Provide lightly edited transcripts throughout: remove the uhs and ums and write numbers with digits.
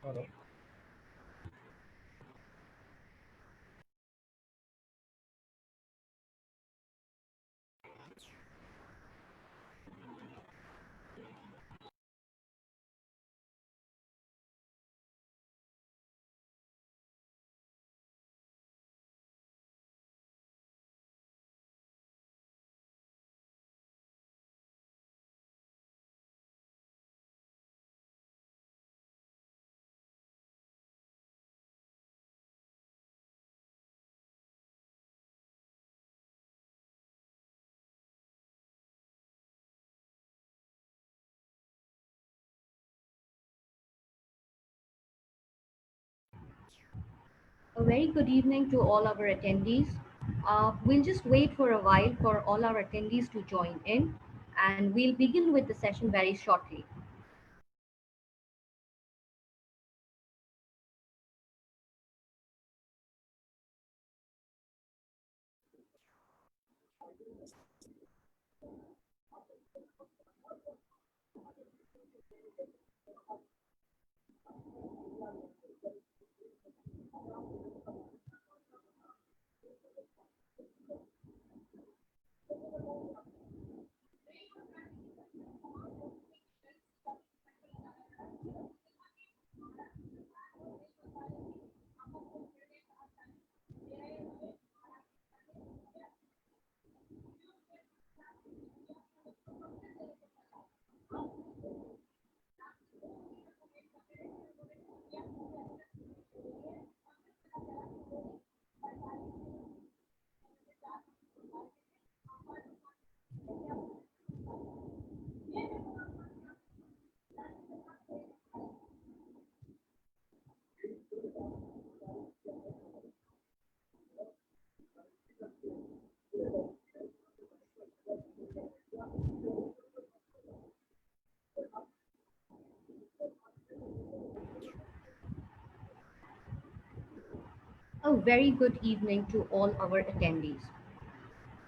Hello. A very good evening to all our attendees. We'll just wait for a while for all our attendees to join in, and we'll begin with the session very shortly. A very good evening to all our attendees.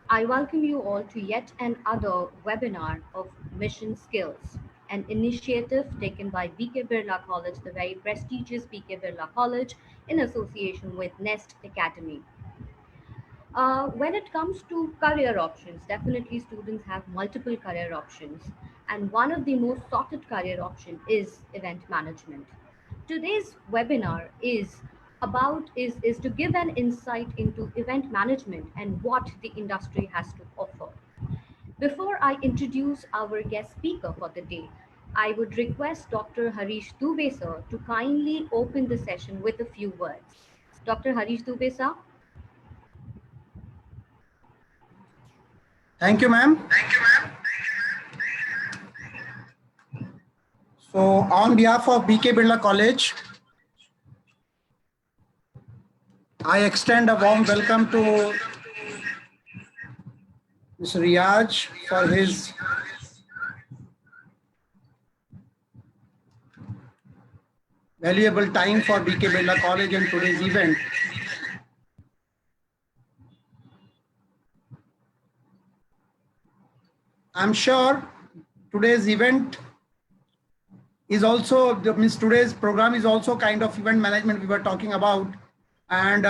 I welcome you all to yet another webinar of Mission Skills, an initiative taken by BK Birla College, the very prestigious BK Birla College, in association with Nest Academy. When it comes to career options, definitely students have multiple career options, and one of the most sought career option is event management. Today's webinar is to give an insight into event management and what the industry has to offer. Before I introduce our guest speaker for the day, I would request Dr. Harish Dubey sir to kindly open the session with a few words. Dr. Harish Dubey sir. Thank you, ma'am. So, on behalf of BK Birla College, I extend a warm welcome to Mr. Riaz for his valuable time for BK Birla College and today's event. I'm sure today's event is also, means today's program is also kind of event management we were talking about, and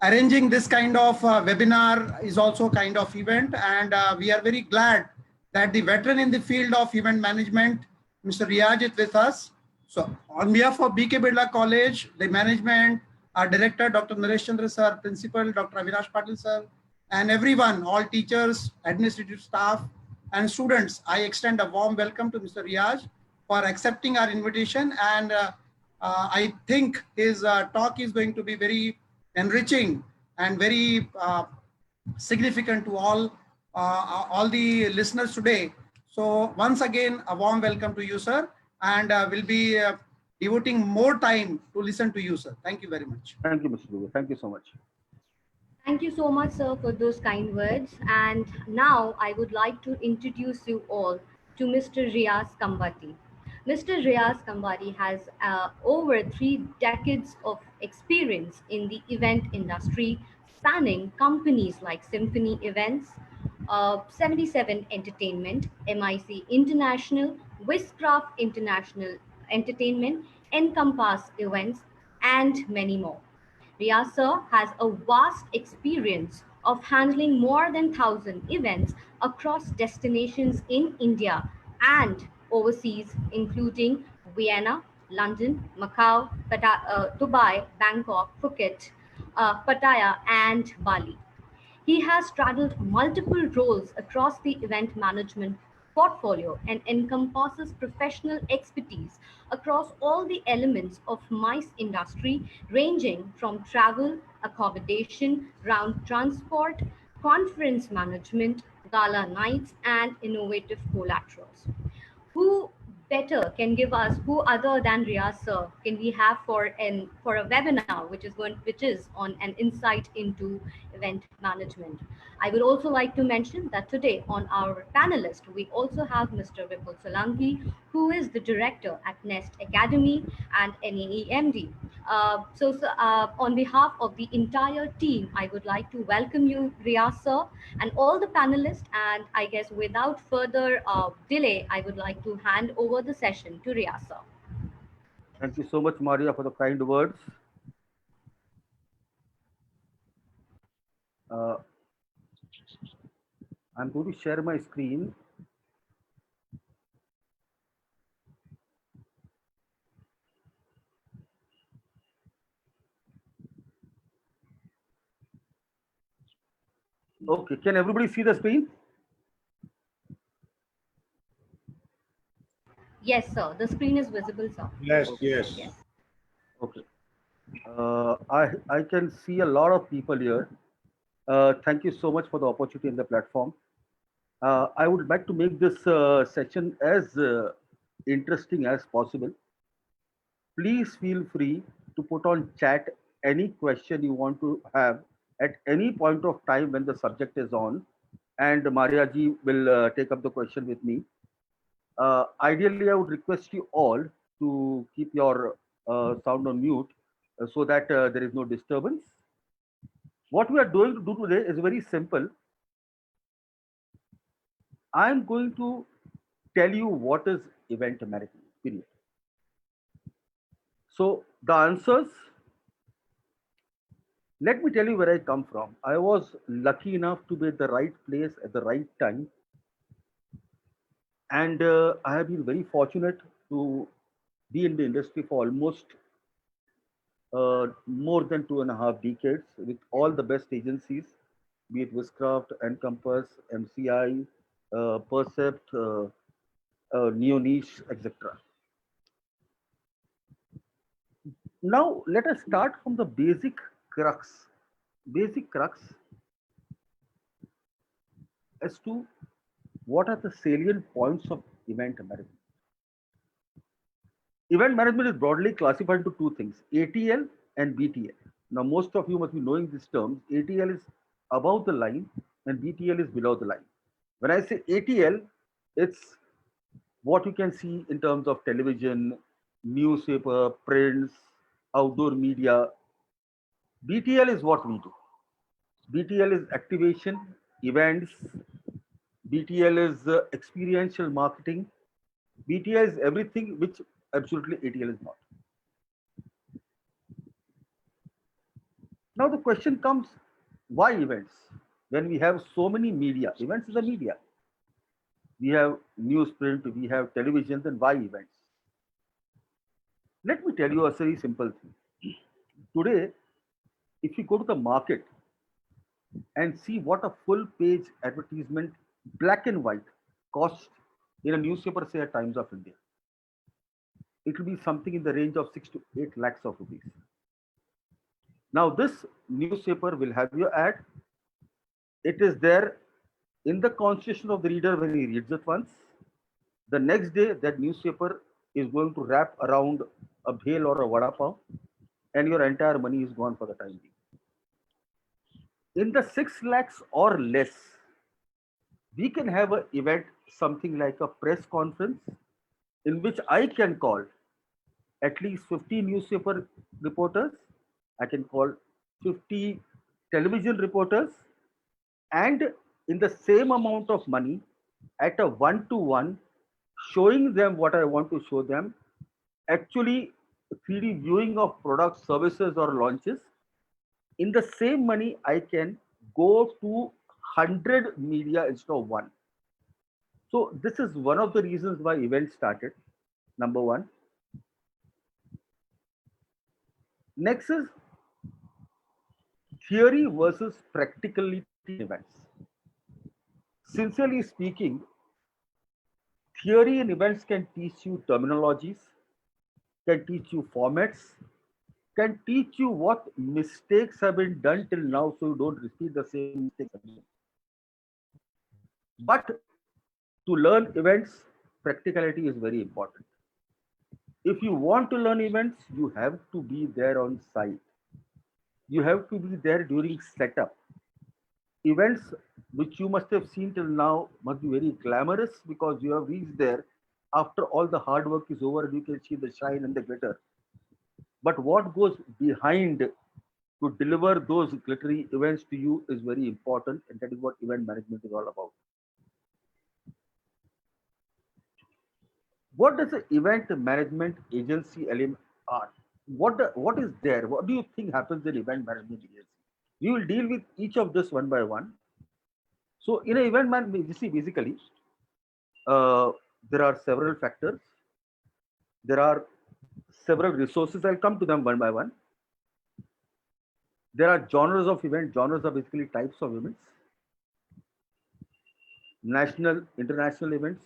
arranging this kind of webinar is also kind of event, and we are very glad that the veteran in the field of event management, Mr. Riaz, is with us. So on behalf of BK Birla College, the management, our director, Dr. Naresh Chandra sir, principal, Dr. Avinash Patil sir, and everyone, all teachers, administrative staff, and students, I extend a warm welcome to Mr. Riaz for accepting our invitation. And I think his talk is going to be very enriching and very significant to all the listeners today. So once again, a warm welcome to you, sir, and we'll be devoting more time to listen to you, sir. Thank you very much. Thank you, Mr. Dubey. Thank you so much. Thank you so much, sir, for those kind words. And now I would like to introduce you all to Mr. Riaz Kambati. Mr. Riaz Kambati has over 3 decades of experience in the event industry, spanning companies like Symphony Events, 77 Entertainment, MIC International, Wizcraft International Entertainment, Encompass events, and many more. Riaz sir has a vast experience of handling more than 1,000 events across destinations in India and overseas, including Vienna, London, Macau, Dubai, Bangkok, Phuket, Pattaya, and Bali. He has straddled multiple roles across the event management portfolio and encompasses professional expertise across all the elements of MICE industry, ranging from travel, accommodation, ground transport, conference management, gala nights, and innovative collaterals. Who better can give us, who other than Riaz sir can we have for a webinar which is on an insight into event management. I would also like to mention that today on our panelist we also have Mr. Vipul Solanki, who is the director at Nest Academy and NAEMD. On behalf of the entire team, I would like to welcome you, Riaz sir, and all the panelists. And I guess without further delay, I would like to hand over the session to Riaz sir. Thank you so much, Maria, for the kind words. Uh, I'm going to share my screen. Okay, can everybody see the screen? Yes, sir. The screen is visible, sir. Yes, yes. Yes. Okay. I can see a lot of people here. Thank you so much for the opportunity in the platform. I would like to make this session as interesting as possible. Please feel free to put on chat any question you want to have at any point of time when the subject is on, and Maria ji will take up the question with me. Ideally, I would request you all to keep your sound on mute so that there is no disturbance. What we are going to do today is very simple. I'm going to tell you what is event management, period. So the answers, let me tell you where I come from. I was lucky enough to be at the right place at the right time. And I have been very fortunate to be in the industry for almost more than 2.5 decades with all the best agencies, be it Wishcraft, Encompass, MCI, Percept, Neoniche, etc. Now, let us start from the basic crux. Basic crux as to what are the salient points of event management. Event management is broadly classified into two things, ATL and BTL. Now, most of you must be knowing these terms. ATL is above the line and BTL is below the line. When I say ATL, it's what you can see in terms of television, newspaper, prints, outdoor media. BTL is what we do. BTL is activation, events. BTL is experiential marketing. BTL is everything which absolutely ATL is not. Now the question comes, why events? When we have so many media, events is a media. We have newsprint, we have television, then why events? Let me tell you a very simple thing. Today, if you go to the market and see what a full page advertisement, black and white, costs in a newspaper, say at Times of India, it will be something in the range of 6 to 8 lakhs of rupees. Now, this newspaper will have your ad. It is there in the concentration of the reader when he reads it once. The next day, that newspaper is going to wrap around a bhel or a vada pav, and your entire money is gone for the time being. In the 6 lakhs or less, we can have an event, something like a press conference, in which I can call at least 50 newspaper reporters, I can call 50 television reporters, and in the same amount of money, at a one-to-one, showing them what I want to show them, actually 3D viewing of products, services, or launches. In the same money, I can go to 100 media instead of one. So this is one of the reasons why events started. Number one. Next is theory versus practicality in events. Sincerely speaking, theory in events can teach you terminologies, can teach you formats, can teach you what mistakes have been done till now so you don't repeat the same mistakes again. But to learn events, practicality is very important. If you want to learn events, you have to be there on site. You have to be there during setup. Events which you must have seen till now must be very glamorous because you have reached there after all the hard work is over and you can see the shine and the glitter. But what goes behind to deliver those glittery events to you is very important, and that is what event management is all about. What does an event management agency element are? What is there? What do you think happens in event management agency? We will deal with each of this one by one. So in an event management agency, basically, uh, there are several factors. There are several resources. I'll come to them one by one. There are genres of events. Genres are basically types of events. National, international events,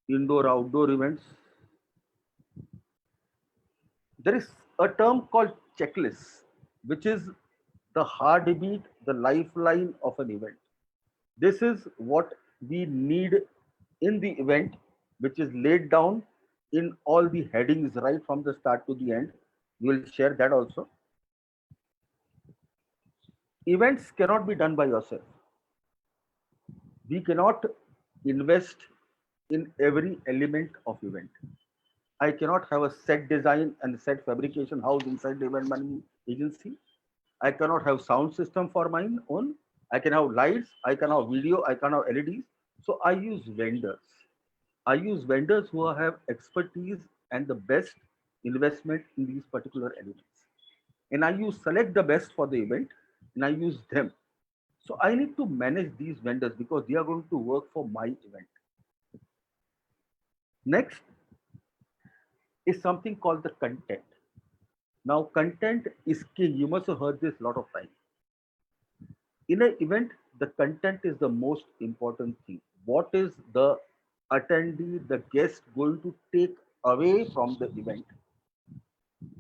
indoor, outdoor events. There is a term called checklist, which is the heartbeat, the lifeline of an event. This is what we need in the event, which is laid down in all the headings right from the start to the end. We will share that also. Events cannot be done by yourself. We cannot invest in every element of event. I cannot have a set design and set fabrication house inside the event management agency. I cannot have sound system for mine own. I can have lights, I can have video, I can have LEDs. So I use vendors. I use vendors who have expertise and the best investment in these particular elements. And I use select the best for the event and I use them. So I need to manage these vendors because they are going to work for my event. Next is something called the content. Now, content is king. You must have heard this a lot of times. In an event, the content is the most important thing. What is the attendee, the guest going to take away from the event?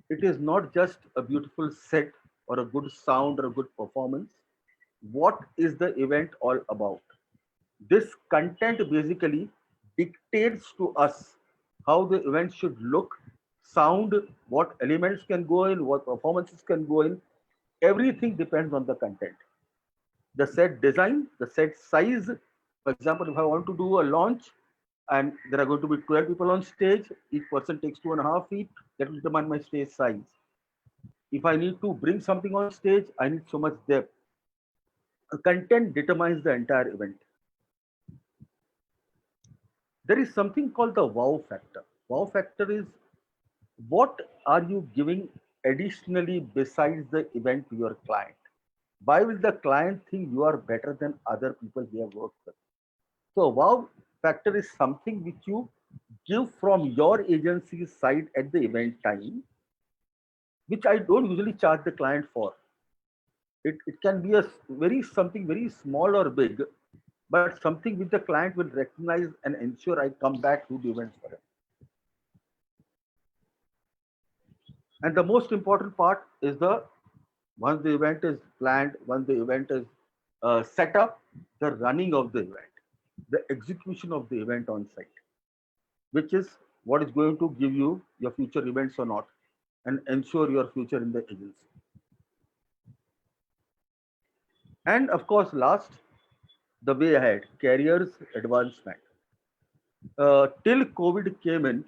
It is not just a beautiful set or a good sound or a good performance. What is the event all about? This content basically dictates to us how the event should look, sound, what elements can go in, what performances can go in. Everything depends on the content. The set design, the set size. For example, if I want to do a launch and there are going to be 12 people on stage, each person takes 2.5 feet, that will determine my stage size. If I need to bring something on stage, I need so much depth. Content determines the entire event. There is something called the wow factor. Wow factor is what are you giving additionally besides the event to your client? Why will the client think you are better than other people he have worked with? So wow factor is something which you give from your agency's side at the event time, which I don't usually charge the client for. It can be a very something very small or big, but something which the client will recognize and ensure I come back to the events for him. And the most important part is the once the event is planned, once the event is set up, the running of the event, the execution of the event on site, which is what is going to give you your future events or not, and ensure your future in the agency. And of course, last, the way ahead, careers advancement. Till COVID came in,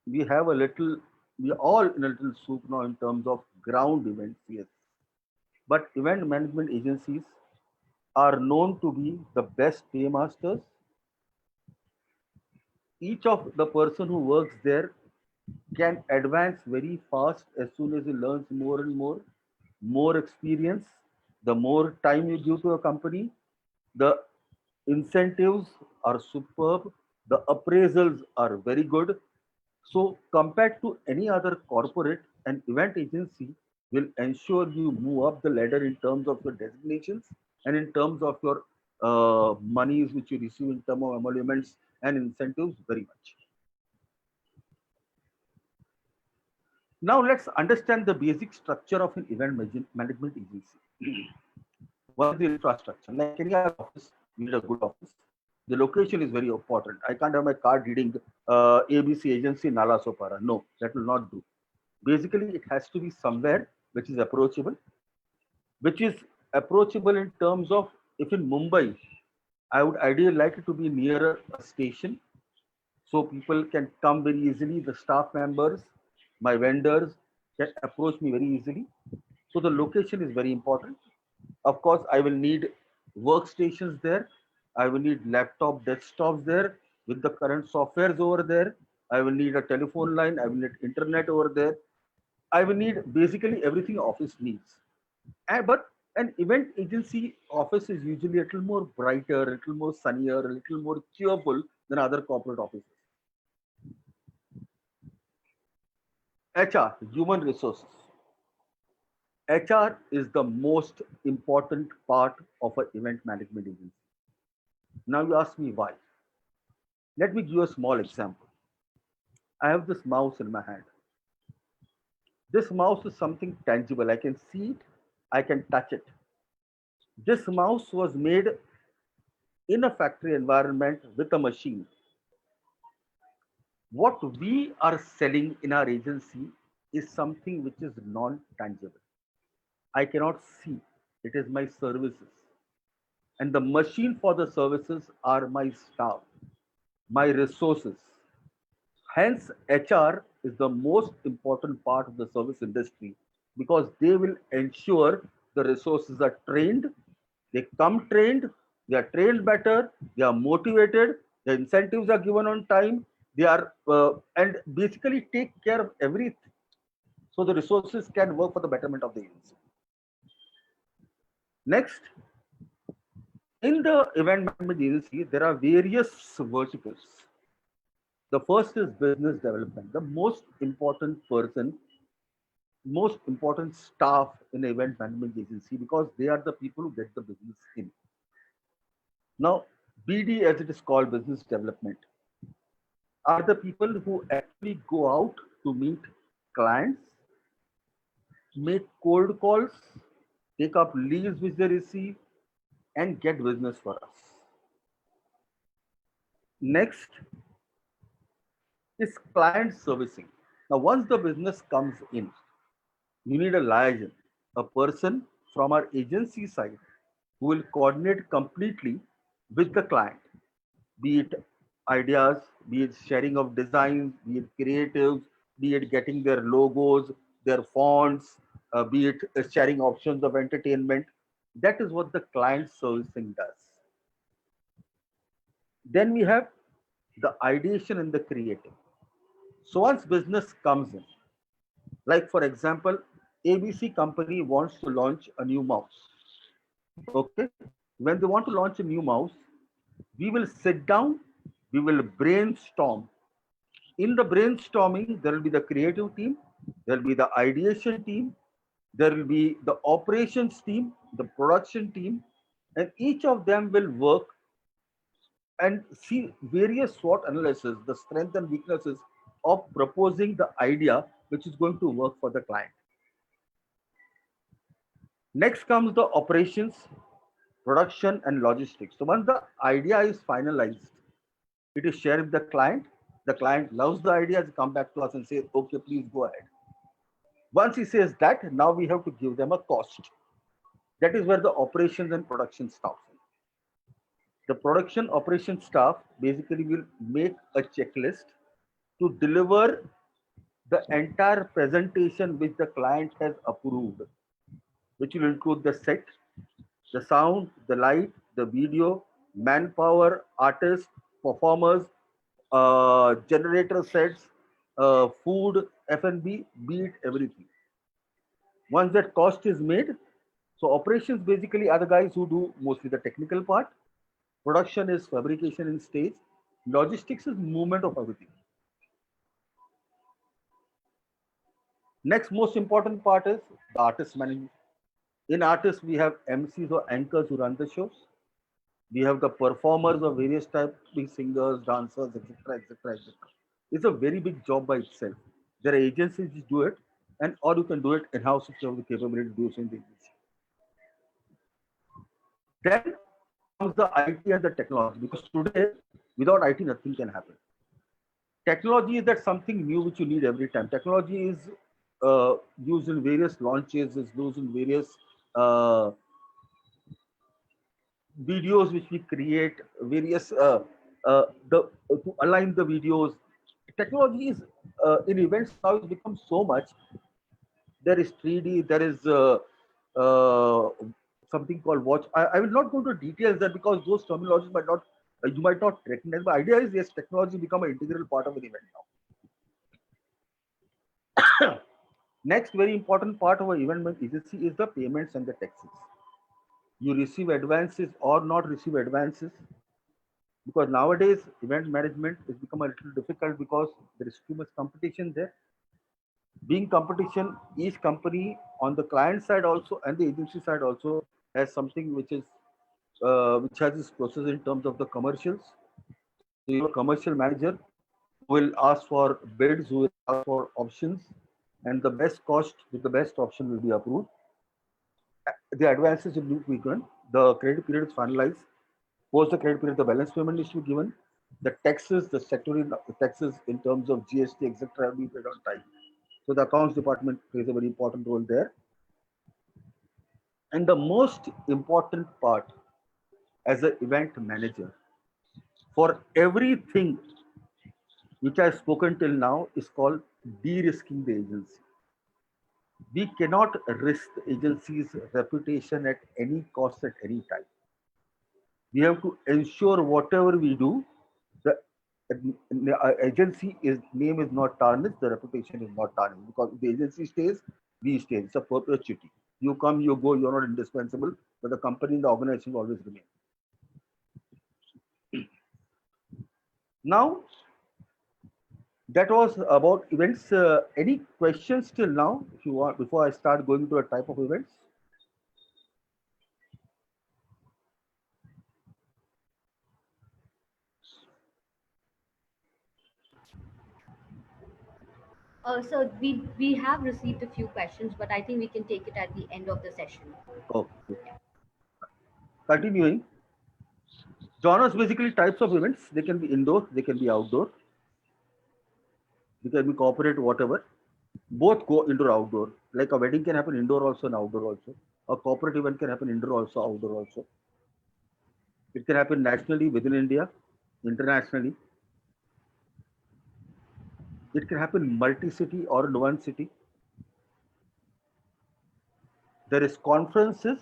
we have a little, we are all in a little soup now in terms of ground events, yes. But event management agencies are known to be the best paymasters. Each of the person who works there can advance very fast as soon as he learns more and more experience. The more time you give to a company, the incentives are superb, the appraisals are very good. So, compared to any other corporate, an event agency will ensure you move up the ladder in terms of your designations and in terms of your monies which you receive in terms of emoluments and incentives very much. Now, let's understand the basic structure of an event management agency. One is the infrastructure. Like any other office, we need a good office. The location is very important. I can't have my card reading ABC agency Nala Sopara. No, that will not do. Basically, it has to be somewhere which is approachable in terms of if in Mumbai, I would ideally like it to be nearer a station so people can come very easily. The staff members, my vendors can approach me very easily. So the location is very important. Of course, I will need workstations there. I will need laptop desktops there with the current softwares over there. I will need a telephone line. I will need internet over there. I will need basically everything office needs. But an event agency office is usually a little more brighter, a little more sunnier, a little more cheerful than other corporate offices. HR, human resources. HR is the most important part of an event management agency. Now you ask me why. Let me give you a small example. I have this mouse in my hand. This mouse is something tangible. I can see it, I can touch it. This mouse was made in a factory environment with a machine. What we are selling in our agency is something which is non-tangible. I cannot see. It is my services. And the machine for the services are my staff, my resources. Hence, HR is the most important part of the service industry because they will ensure the resources are trained, they come trained, they are trained better, they are motivated, the incentives are given on time, they are and basically take care of everything. So the resources can work for the betterment of the agency. Next, in the event management agency, there are various verticals. The first is business development. The most important person, most important staff in the event management agency because they are the people who get the business in. Now, BD, as it is called, business development, are the people who actually go out to meet clients, make cold calls, take up leads which they receive, and get business for us. Next is client servicing. Now, once the business comes in, you need a liaison, a person from our agency side who will coordinate completely with the client, be it ideas, be it sharing of designs, be it creatives, be it getting their logos, their fonts, be it sharing options of entertainment. That is what the client servicing does. Then we have the ideation and the creative. So once business comes in, like for example, ABC company wants to launch a new mouse. Okay. When they want to launch a new mouse, we will sit down, we will brainstorm. In the brainstorming, there will be the creative team, there will be the ideation team, there will be the operations team, the production team, and each of them will work and see various SWOT analysis, the strengths and weaknesses of proposing the idea which is going to work for the client. Next comes the operations, production, and logistics. So once the idea is finalized, it is shared with the client. The client loves the idea, they come back to us and say, okay, please go ahead. Once he says that, now we have to give them a cost. That is where the operations and production staff. The production operation staff basically will make a checklist to deliver the entire presentation which the client has approved, which will include the set, the sound, the light, the video, manpower, artists, performers, generator sets, food, F&B, be it everything. Once that cost is made, so operations basically are the guys who do mostly the technical part. Production is fabrication in stage. Logistics is movement of everything. Next most important part is the artist management. In artists, we have MCs or anchors who run the shows. We have the performers of various types, be singers, dancers, etc., etc., etc. It's a very big job by itself. There are agencies which do it, and or you can do it in-house if you have the capability to do so in the agency. Then comes the IT and the technology, because today, without IT, nothing can happen. Technology is that something new which you need every time. Technology is used in various launches, is used in various uh, videos which we create, various to align the videos. Technology is in events now has become so much. There is 3D, there is uh, something called watch. I will not go into details there because those terminologies might not you might not recognize. But idea is yes, technology become an integral part of an event now. Next very important part of our event agency is the payments and the taxes. You receive advances or not receive advances, because nowadays event management has become a little difficult because there is too much competition there. Being competition, each company on the client side also and the agency side also has something which is which has this process in terms of the commercials. So you have a commercial manager who will ask for bids, who will ask for options, and the best cost with the best option will be approved. The advances will be given. The credit period is finalized. Post the credit period, the balance payment is to be given. The taxes, the sectorial taxes in terms of GST, etc., will be paid on time. So the accounts department plays a very important role there. And the most important part as an event manager for everything which I have spoken till now is called de-risking the agency. We cannot risk the agency's reputation at any cost at any time. We have to ensure whatever we do, the agency is name is not tarnished, the reputation is not tarnished. Because if the agency stays, we stay. It's a perpetuity. You come, you go, you're not indispensable, but the company and the organization will always remain. Now, that was about events. Any questions till now, if you want, before I start going to a type of events? So we have received a few questions, but I think we can take it at the end of the session. Okay. Continuing. Genres basically types of events. They can be indoor, they can be outdoor, they can be corporate, whatever. Both go indoor, outdoor. Like a wedding can happen indoor also and outdoor also. A corporate event can happen indoor also, outdoor also. It can happen nationally within India, internationally. It can happen multi-city or in one city. There is conferences.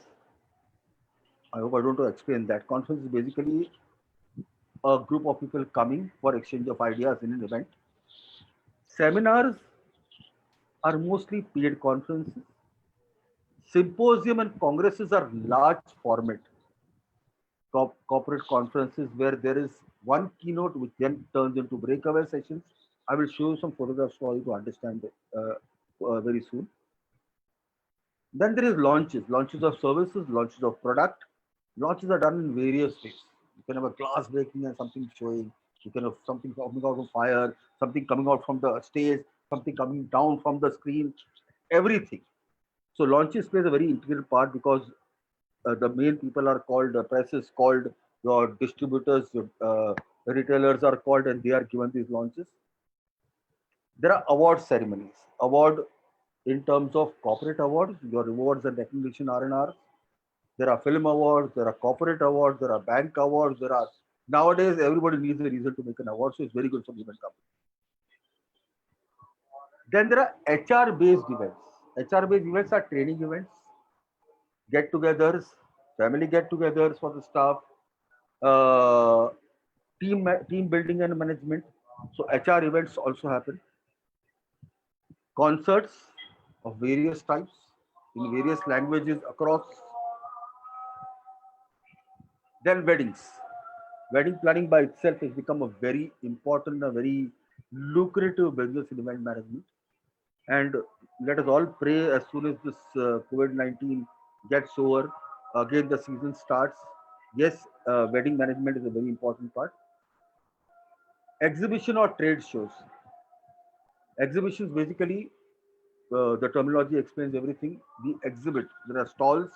I hope I don't have to explain that. Conference is basically a group of people coming for exchange of ideas in an event. Seminars are mostly paid conferences. Symposium and congresses are large format corporate conferences where there is one keynote which then turns into breakaway sessions. I will show you some photographs for you to understand it very soon. Then there is launches of services, launches of product. Launches are done in various ways. You can have a glass breaking and something showing. You can have something coming out of fire, something coming out from the stage, something coming down from the screen, everything. So launches plays a very integral part because the main people are called, the press is called, your distributors, your retailers are called, and they are given these launches. There are award ceremonies. Award in terms of corporate awards, your rewards and recognition R&R. There are film awards, there are corporate awards, there are bank awards, there are nowadays everybody needs a reason to make an award, so it's very good for the event company. Then there are HR based events. HR based events are training events, get-togethers, family get-togethers for the staff, uh, team building and management. So HR events also happen. concerts of various types in various languages across. Then weddings. Wedding planning by itself has become a very important, a very lucrative business in event management. And let us all pray as soon as this COVID-19 gets over, again the season starts. Yes, wedding management is a very important part. Exhibition or trade shows. Exhibitions basically, the terminology explains everything. We exhibit. There are stalls,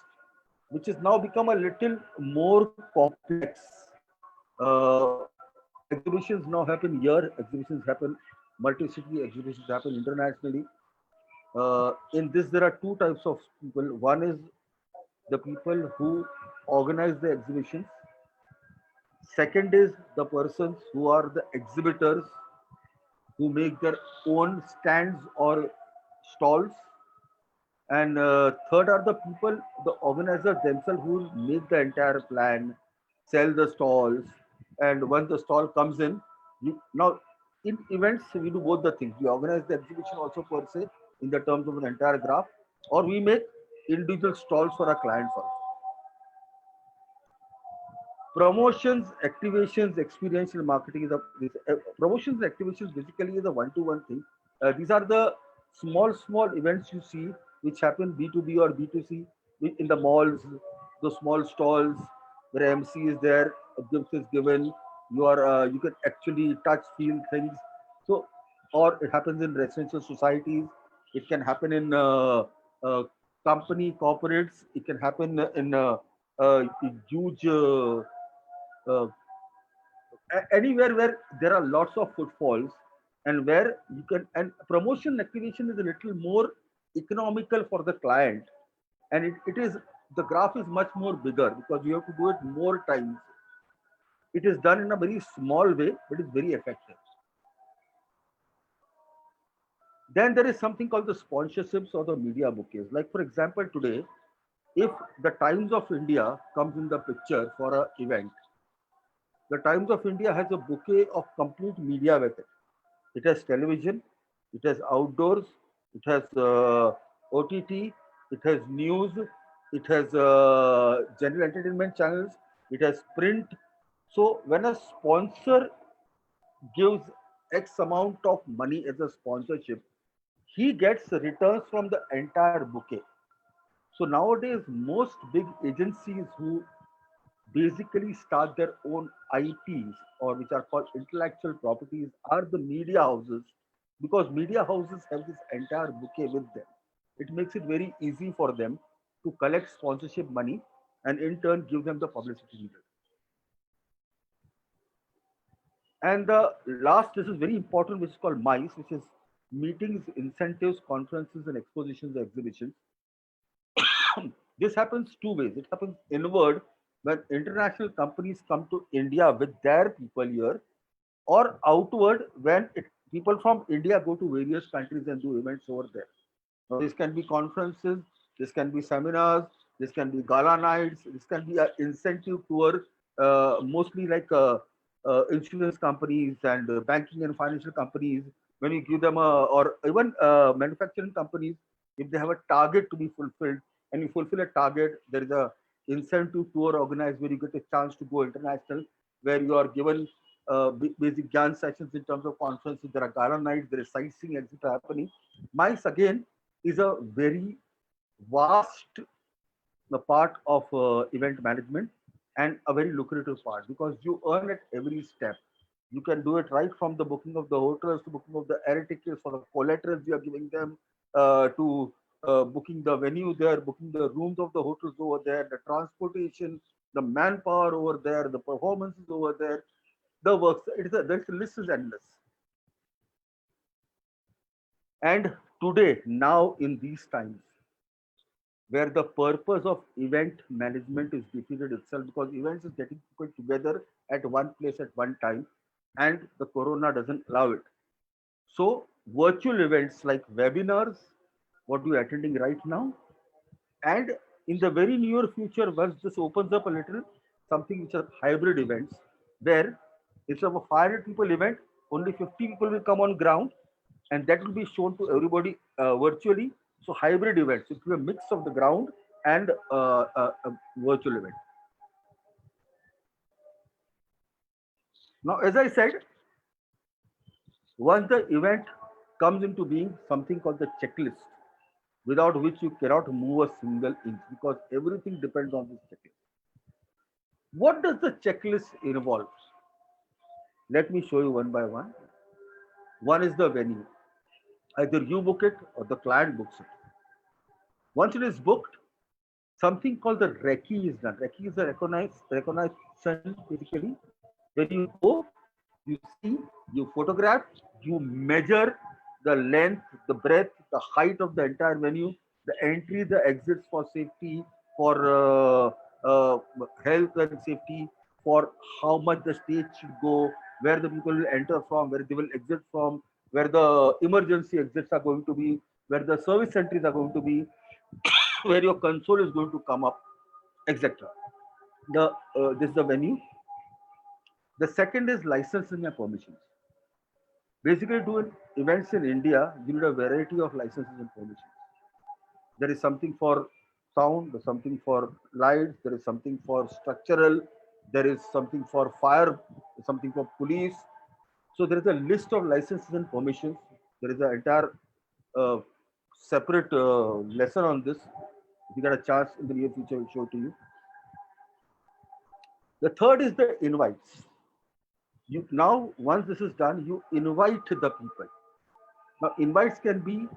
which has now become a little more complex. Exhibitions now happen here. Exhibitions happen multi-city. Exhibitions happen internationally. In this, there are two types of people. One is the people who organize the exhibitions. Second is the persons who are the exhibitors who make their own stands or stalls. And third are the people, the organizers themselves who make the entire plan, sell the stalls. And once the stall comes in, now in events, we do both the things. We organize the exhibition also per se in the terms of an entire graph, or we make individual stalls for our clients also. Promotions, activations, experiential marketing is promotions and activations basically is a one-to-one thing. These are the small events you see which happen B2B or B2C in the malls, the small stalls where MC is there, a gift is given, you can actually touch, feel things. So, or it happens in residential societies, it can happen in company corporates, it can happen in huge uh, anywhere where there are lots of footfalls and where you can, and promotion activation is a little more economical for the client, and it is, the graph is much more bigger because you have to do it more times. It is done in a very small way but it's very effective. Then there is something called the sponsorships or the media bouquets. Like for example, today, if the Times of India comes in the picture for an event, the Times of India has a bouquet of complete media with it. It has television, it has outdoors, it has OTT, it has news, it has general entertainment channels, it has print. So when a sponsor gives X amount of money as a sponsorship, he gets returns from the entire bouquet. So nowadays, most big agencies who basically start their own IPs, or which are called intellectual properties, are the media houses, because media houses have this entire bouquet with them. It makes it very easy for them to collect sponsorship money and in turn give them the publicity needed. And the last, this is very important, which is called MICE, which is meetings, incentives, conferences, and expositions or exhibitions. This happens two ways. It happens inward when international companies come to India with their people here, or outward when people from India go to various countries and do events over there. Now, this can be conferences, this can be seminars, this can be gala nights, this can be an incentive tour, mostly like insurance companies and banking and financial companies. When you give them or even manufacturing companies, if they have a target to be fulfilled and you fulfill a target, there is a incentive tour organized where you get a chance to go international, where you are given basic Gyan sessions in terms of conferences. There are gala nights, there is sightseeing, etc. happening. MICE again is a very vast part of event management and a very lucrative part because you earn at every step. You can do it right from the booking of the hotels to booking of the air tickets for the collaterals you are giving them, to booking the venue there, booking the rooms of the hotels over there, the transportation, the manpower over there, the performances over there, the works. The list is endless. And today, now in these times, where the purpose of event management is defeated itself because events is getting people together at one place at one time, and the corona doesn't allow it. So virtual events like webinars, what you're attending right now, and in the very near future, once this opens up a little, something which are hybrid events, where instead of a 500 people event, only 50 people will come on ground, and that will be shown to everybody virtually. So hybrid events, it will be a mix of the ground and a virtual event. Now, as I said, once the event comes into being, something called the checklist, without which you cannot move a single inch because everything depends on this checklist. What does the checklist involve? Let me show you one by one. One is the venue. Either you book it or the client books it. Once it is booked, something called the recce is done. Recce is a recognition basically. When you go, you see, you photograph, you measure the length, the breadth, the height of the entire venue, the entry, the exits for safety, for health and safety, for how much the stage should go, where the people will enter from, where they will exit from, where the emergency exits are going to be, where the service entries are going to be, where your console is going to come up, etc. This is the venue. The second is licensing and permissions. Basically, doing events in India, you need a variety of licenses and permissions. There is something for sound, there's something for lights, there is something for structural, there is something for fire, something for police. So there is a list of licenses and permissions. There is an entire uh, separate lesson on this. If you get a chance in the near future, I'll show it to you. The third is the invites. You now, once this is done, you invite the people. Now, invites can be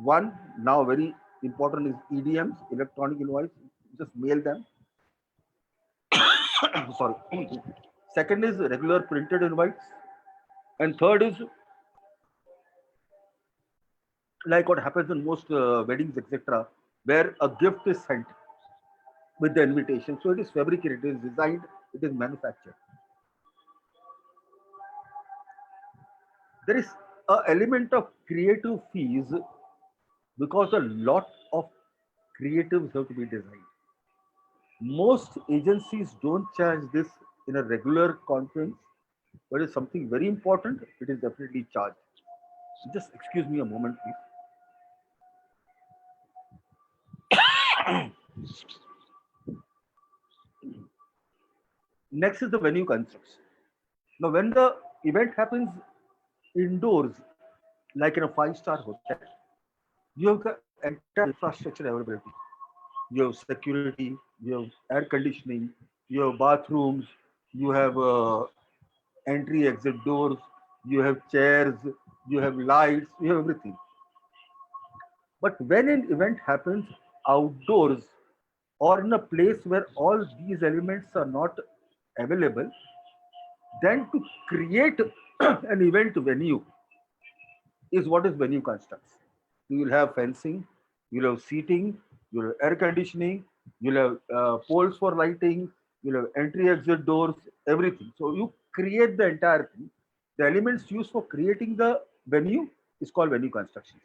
one, now very important is EDMs, electronic invites, just mail them. Sorry. Second is regular printed invites. And third is like what happens in most weddings, etc., where a gift is sent with the invitation. So it is fabricated, it is designed, it is manufactured. There is an element of creative fees because a lot of creatives have to be designed. Most agencies don't charge this in a regular conference, but it's something very important. It is definitely charged. Just excuse me a moment, please. Next is the venue construction. Now, when the event happens indoors, like in a five-star hotel, you have the entire infrastructure availability. You have security, you have air conditioning, you have bathrooms, you have entry exit doors, you have chairs, you have lights, you have everything. But when an event happens outdoors or in a place where all these elements are not available, then to create an event venue is what is venue constructs. You will have fencing, you'll have seating, you'll have air conditioning, you'll have poles for lighting, you'll have entry exit doors, everything. So you create the entire thing. The elements used for creating the venue is called venue construction.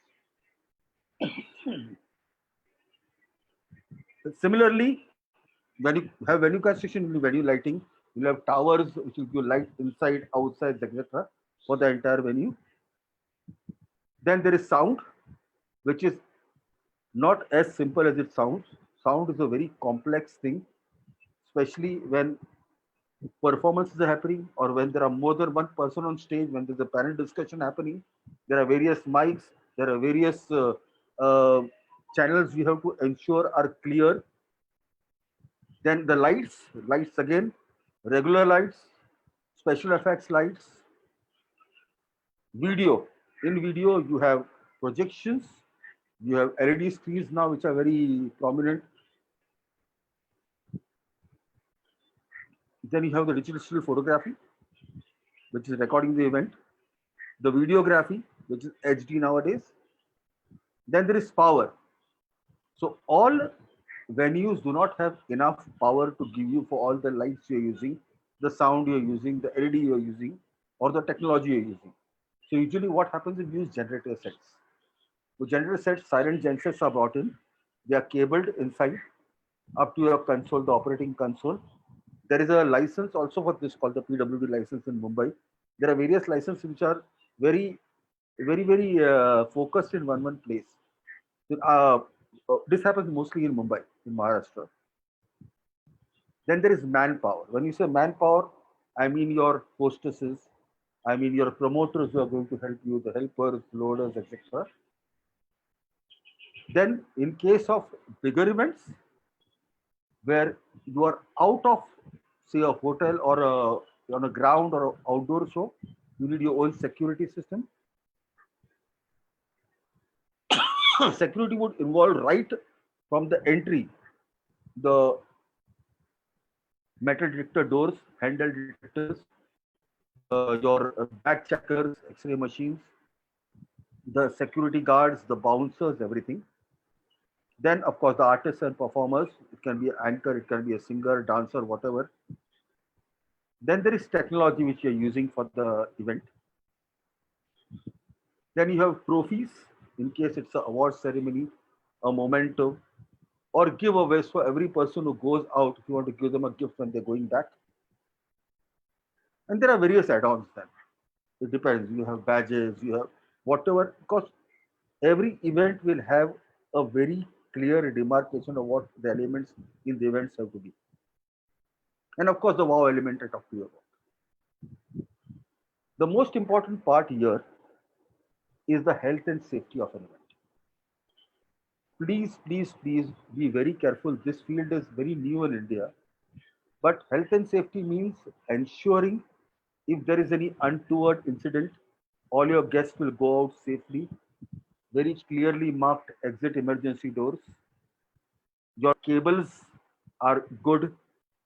Similarly, when you have venue construction, you will venue lighting, you'll have towers which will give light inside, outside, etc. for the entire venue. Then there is sound, which is not as simple as it sounds. Sound is a very complex thing, especially when performances are happening or when there are more than one person on stage, when there's a panel discussion happening. There are various mics, there are various channels you have to ensure are clear. Then the lights again, regular lights, special effects lights, video. In video, you have projections, you have LED screens now, which are very prominent. Then you have the digital photography, which is recording the event, the videography, which is HD nowadays. Then there is power. So all venues do not have enough power to give you for all the lights you're using, the sound you're using, the LED you're using, or the technology you're using. So usually what happens is we use generator sets. With generator sets, silent gensets are brought in. They are cabled inside up to your console, the operating console. There is a license also for this called the PWD license in Mumbai. There are various licenses which are very very focused in one place. So, this happens mostly in Mumbai, in Maharashtra. Then there is manpower. When you say manpower, I mean your hostesses, I mean your promoters who are going to help you, the helpers, loaders, etc. Then, in case of bigger events where you are out of, say, a hotel or on a ground or a outdoor show, you need your own security system. Security would involve right from the entry, the metal detector doors, handle detectors, your bag checkers, X-ray machines, the security guards, the bouncers, everything. Then, of course, the artists and performers. It can be an anchor, it can be a singer, dancer, whatever. Then there is technology which you're using for the event. Then you have trophies in case it's an award ceremony, a memento, or giveaways for every person who goes out. If you want to give them a gift when they're going back, and there are various add-ons. Then it depends. You have badges, you have whatever, because every event will have a very clear demarcation of what the elements in the events have to be. And of course, the wow element I talked to you about. The most important part here is the health and safety of an event. Please be very careful. This field is very new in India, but health and safety means ensuring if there is any untoward incident, all your guests will go out safely. Very clearly marked exit emergency doors. Your cables are good.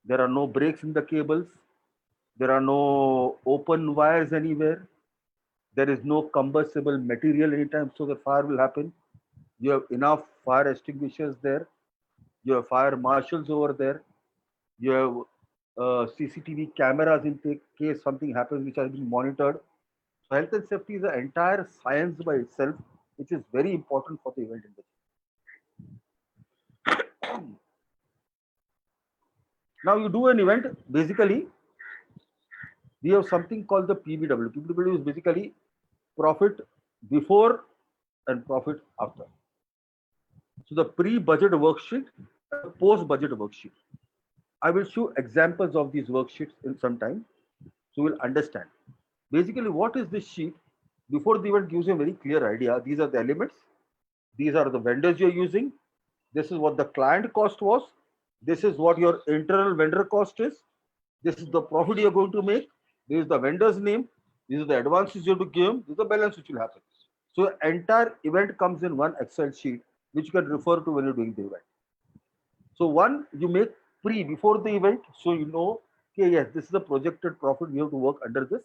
There are no breaks in the cables. There are no open wires anywhere. There is no combustible material anytime, so the fire will happen. You have enough fire extinguishers there. You have fire marshals over there. You have CCTV cameras in case something happens, which are being monitored. So health and safety is an entire science by itself, which is very important for the event industry. Now you do an event, basically, we have something called the PBW. PBW is basically profit before and profit after. So the pre-budget worksheet, post-budget worksheet. I will show examples of these worksheets in some time, so you'll understand. Basically, what is this sheet? Before the event gives you a very clear idea. These are the elements. These are the vendors you're using. This is what the client cost was. This is what your internal vendor cost is. This is the profit you're going to make. This is the vendor's name. These are the advances you have to give him. This is the balance which will happen. So entire event comes in one Excel sheet, which you can refer to when you're doing the event. So one, you make before the event, so you know, okay, yes, this is the projected profit. We have to work under this.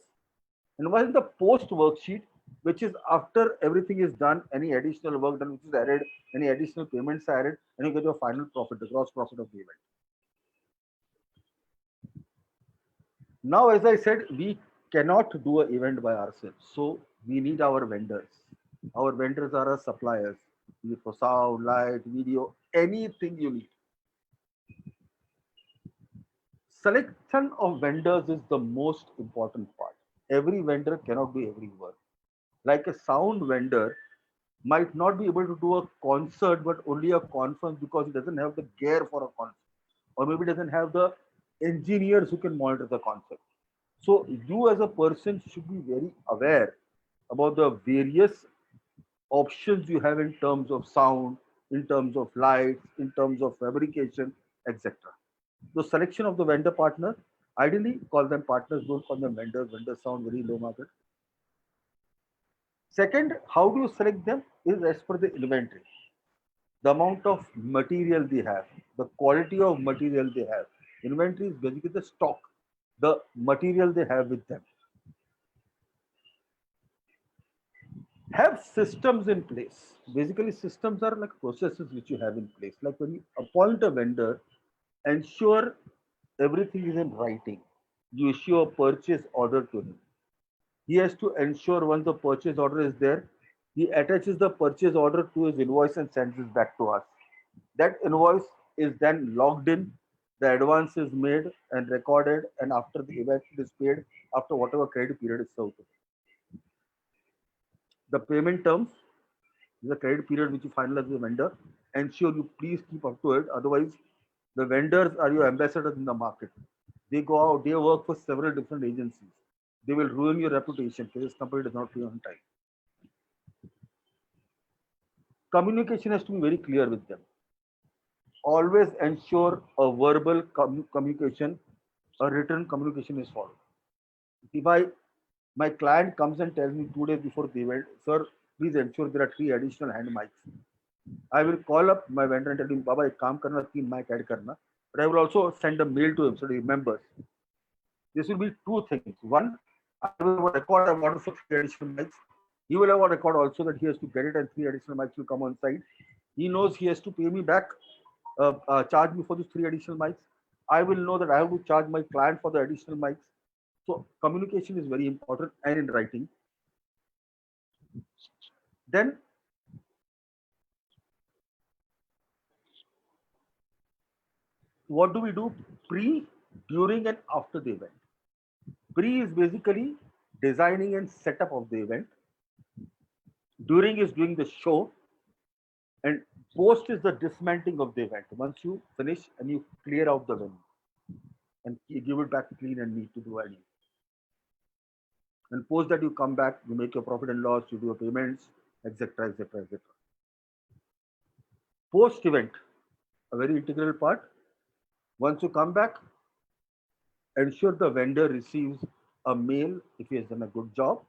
And one is the post worksheet, which is after everything is done, any additional work done, which is added, any additional payments are added, and you get your final profit, the gross profit of the event. Now, as I said, we cannot do an event by ourselves. So we need our vendors. Our vendors are our suppliers, be it for sound, light, video, anything you need. Selection of vendors is the most important part. Every vendor cannot do every work. Like a sound vendor might not be able to do a concert, but only a conference because he doesn't have the gear for a concert, or maybe doesn't have the engineers who can monitor the concert. So you as a person should be very aware about the various options you have in terms of sound, in terms of lights, in terms of fabrication, etc. The selection of the vendor partner, ideally call them partners, don't call them vendors. Vendors sound very low market. Second, how do you select them is as per the inventory. The amount of material they have, the quality of material they have. Inventory is basically the stock, the material they have with them. Have systems in place. Basically, systems are like processes which you have in place. Like when you appoint a vendor, ensure everything is in writing. You issue a purchase order to him. He has to ensure once the purchase order is there, he attaches the purchase order to his invoice and sends it back to us. That invoice is then logged in, the advance is made and recorded, and after the event is paid, after whatever credit period is served. The payment terms is a credit period which you finalize with the vendor. Ensure you please keep up to it. Otherwise, the vendors are your ambassadors in the market. They go out, they work for several different agencies. They will ruin your reputation if this company does not pay on time. Communication has to be very clear with them. Always ensure a verbal communication, a written communication is followed. If my client comes and tells me 2 days before the event, sir, please ensure there are 3 additional hand mics. I will call up my vendor and tell him, Baba, ek kaam karna, 3 mic add karna. But I will also send a mail to him so that he remembers. This will be two things. One, I will have a record I want for 3 additional mics. He will have a record also that he has to get it and 3 additional mics will come on site. He knows he has to pay me back, charge me for these 3 additional mics. I will know that I have to charge my client for the additional mics. So communication is very important and in writing. Then what do we do pre, during, and after the event? Pre is basically designing and setup of the event. During is doing the show, and post is the dismantling of the event. Once you finish and you clear out the venue and give it back clean and neat to do any. And post that you come back, you make your profit and loss, you do your payments, etc., etc., etc. Post event, a very integral part. Once you come back, ensure the vendor receives a mail if he has done a good job.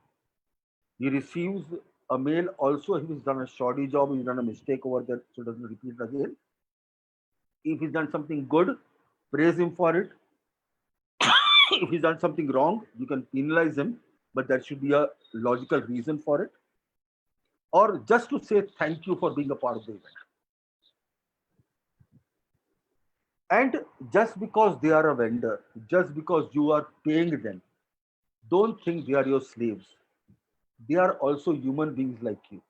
He receives a mail also if he's done a shoddy job, he's done a mistake over there, so doesn't repeat it again. If he's done something good, praise him for it. If he's done something wrong, you can penalize him, but there should be a logical reason for it. Or just to say thank you for being a part of the event. And just because they are a vendor, just because you are paying them, don't think they are your slaves. They are also human beings like you.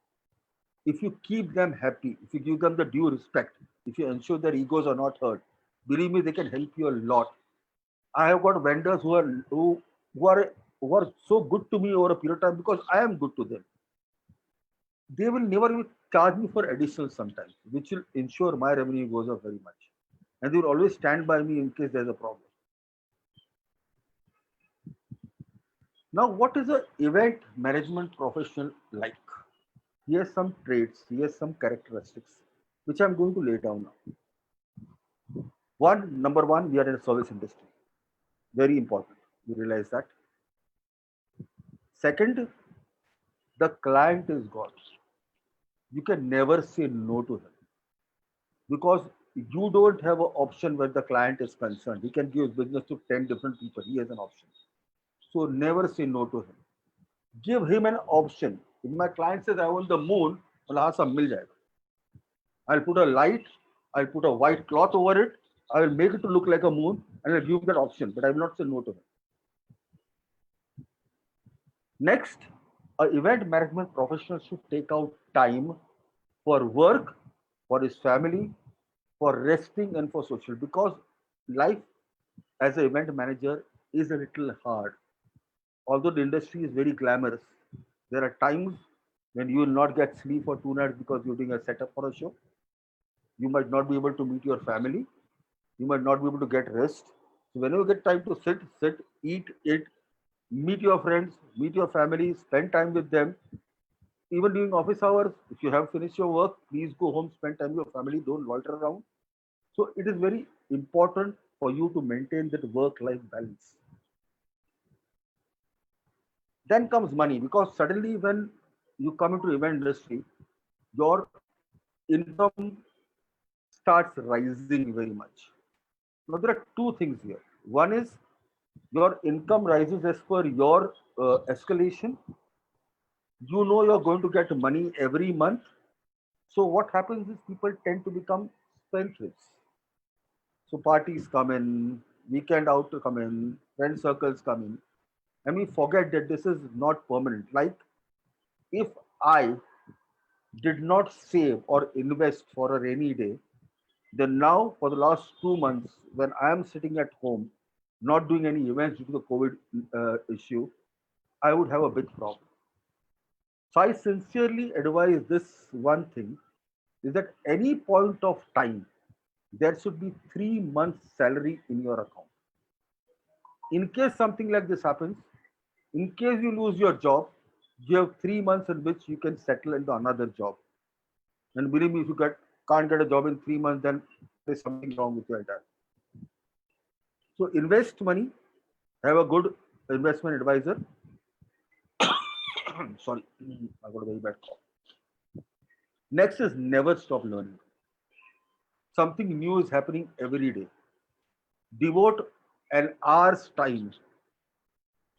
If you keep them happy, if you give them the due respect, if you ensure their egos are not hurt, believe me, they can help you a lot. I have got vendors who are so good to me over a period of time because I am good to them. They will never even charge me for additional sometimes, which will ensure my revenue goes up very much. And they will always stand by me in case there's a problem. Now, what is an event management professional like? He has some traits, he has some characteristics, which I'm going to lay down now. Number one, we are in a service industry. Very important. You realize that. Second, the client is God. You can never say no to him because you don't have an option where the client is concerned. He can give his business to 10 different people. He has an option. So never say no to him. Give him an option. If my client says, I want the moon, I'll put a light, I'll put a white cloth over it, I will make it to look like a moon, and I'll give him that option, but I will not say no to him. Next, an event management professional should take out time for work, for his family, for resting, and for social, because life as an event manager is a little hard. Although the industry is very glamorous, there are times when you will not get sleep for 2 nights because you're doing a setup for a show. You might not be able to meet your family. You might not be able to get rest. So whenever you get time to sit, eat, meet your friends, meet your family, spend time with them. Even during office hours, if you have finished your work, please go home, spend time with your family, don't loiter around. So it is very important for you to maintain that work-life balance. Then comes money, because suddenly when you come into event industry, your income starts rising very much. Now there are two things here. One is your income rises as per your escalation. You know you're going to get money every month. So what happens is people tend to become spendthrifts. So parties come in, weekend out to come in, friend circles come in, and we forget that this is not permanent. Like if I did not save or invest for a rainy day, then now for the last 2 months, when I am sitting at home, not doing any events due to the COVID issue, I would have a big problem. So I sincerely advise this one thing is that any point of time, there should be 3 months salary in your account. In case something like this happens, in case you lose your job, you have 3 months in which you can settle into another job. And believe me, if you can't get a job in 3 months, then there's something wrong with your entire. So invest money, have a good investment advisor. Sorry, I got a very bad cough. Next is never stop learning. Something new is happening every day. Devote an hour's time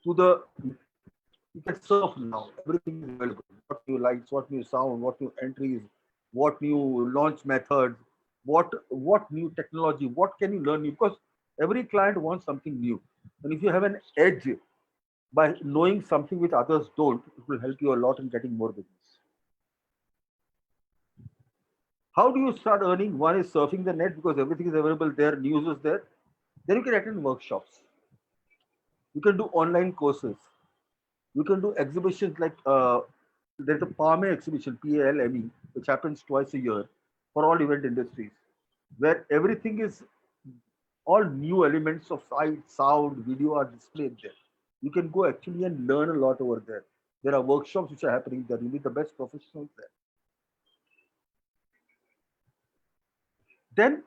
to the. You can surf now. Everything is available. What new lights, what new sound, what new entries, what new launch methods, what new technology, what can you learn new? Because every client wants something new. And if you have an edge by knowing something which others don't, it will help you a lot in getting more business. How do you start earning? One is surfing the net because everything is available there, news is there. Then you can attend workshops. You can do online courses. You can do exhibitions like there's a PALME exhibition, PALME, which happens twice a year for all event industries, where everything is all new elements of sight, sound, video are displayed there. You can go actually and learn a lot over there. There are workshops which are happening there. You meet the best professionals there. Then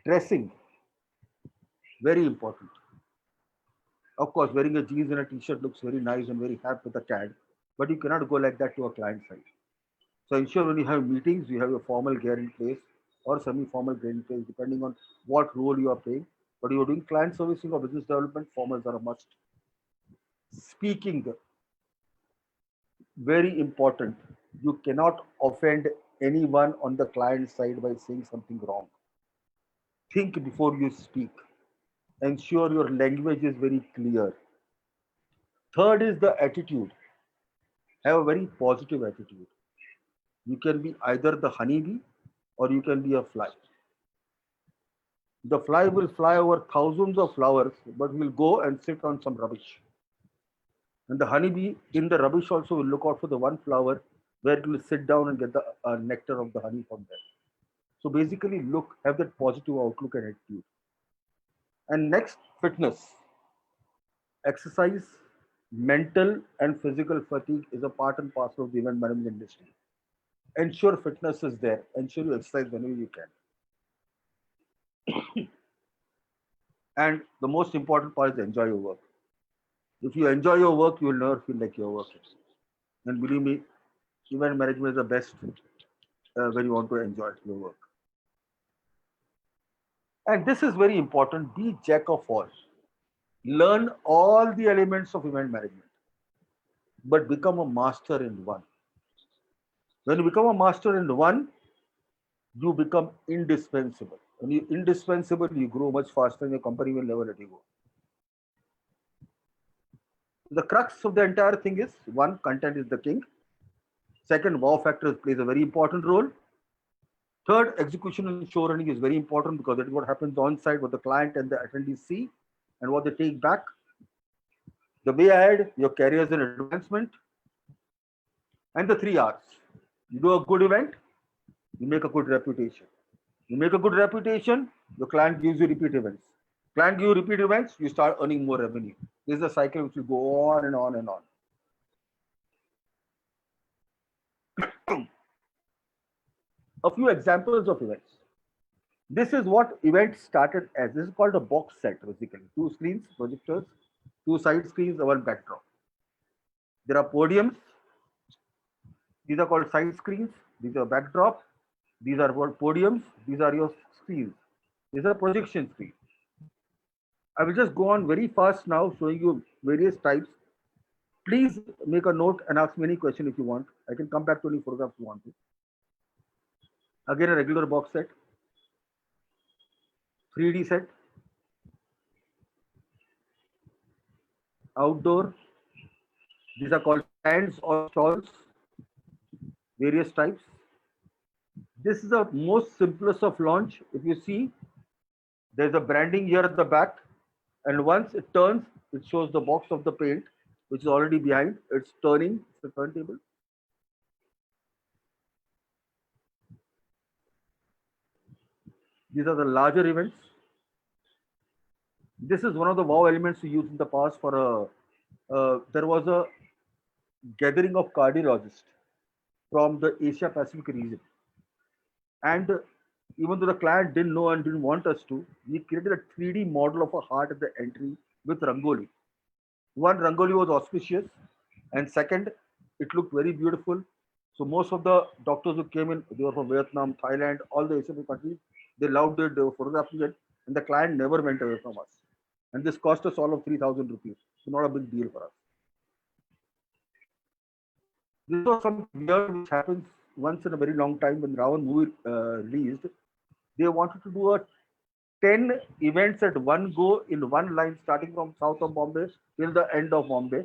dressing, very important. Of course, wearing a jeans and a t-shirt looks very nice and very hap with a tag, but you cannot go like that to a client side. So ensure when you have meetings, you have your formal gear in place or semi-formal gear in place, depending on what role you are playing. But you are doing client servicing or business development, formals are a must. Speaking, very important. You cannot offend anyone on the client side by saying something wrong. Think before you speak. Ensure your language is very clear. Third is the attitude. Have a very positive attitude. You can be either the honeybee or you can be a fly. The fly will fly over thousands of flowers, but will go and sit on some rubbish. And the honeybee in the rubbish also will look out for the one flower where it will sit down and get the nectar of the honey from there. So basically, look, have that positive outlook and attitude. And next, fitness. Exercise, mental and physical fatigue is a part and parcel of the event management industry. Ensure fitness is there. Ensure you exercise whenever you can. And the most important part is enjoy your work. If you enjoy your work, you will never feel like you're working. And believe me, event management is the best when you want to enjoy your work. And this is very important. Be jack of all. Learn all the elements of event management, but become a master in one. When you become a master in one, you become indispensable. When you're indispensable, you grow much faster and your company will never let you go. The crux of the entire thing is one, content is the king. Second, wow factor plays a very important role. Third, execution and show running is very important because that is what happens on site, what the client and the attendees see and what they take back. The way ahead, your careers and advancement. And the 3 R's. You do a good event, you make a good reputation. You make a good reputation, the client gives you repeat events. Client gives you repeat events, you start earning more revenue. This is a cycle which will go on and on and on. A few examples of events. This is what event started as. This is called a box set, basically. 2 screens, projectors, 2 side screens, one backdrop. There are podiums. These are called side screens. These are backdrop. These are called podiums. These are your screens. These are projection screens. I will just go on very fast now, showing you various types. Please make a note and ask me any question if you want. I can come back to any photograph if you want to. Again, a regular box set. 3D set. Outdoor. These are called stands or stalls. Various types. This is the most simplest of launch. If you see, there's a branding here at the back. And once it turns, it shows the box of the paint, which is already behind. It's turning, it's a turntable. These are the larger events. This is one of the wow elements we used in the past for there was a gathering of cardiologists from the Asia Pacific region. And even though the client didn't know and didn't want us to, we created a 3D model of a heart at the entry with Rangoli. One, Rangoli was auspicious, and second, it looked very beautiful. So most of the doctors who came in, they were from Vietnam, Thailand, all the Asian countries. They loved it, they were photographing it, and the client never went away from us. And this cost us all of 3,000 rupees. So not a big deal for us. This was something weird which happens once in a very long time when Ravan movie released. They wanted to do a 10 events at one go in one line, starting from south of Bombay till the end of Bombay.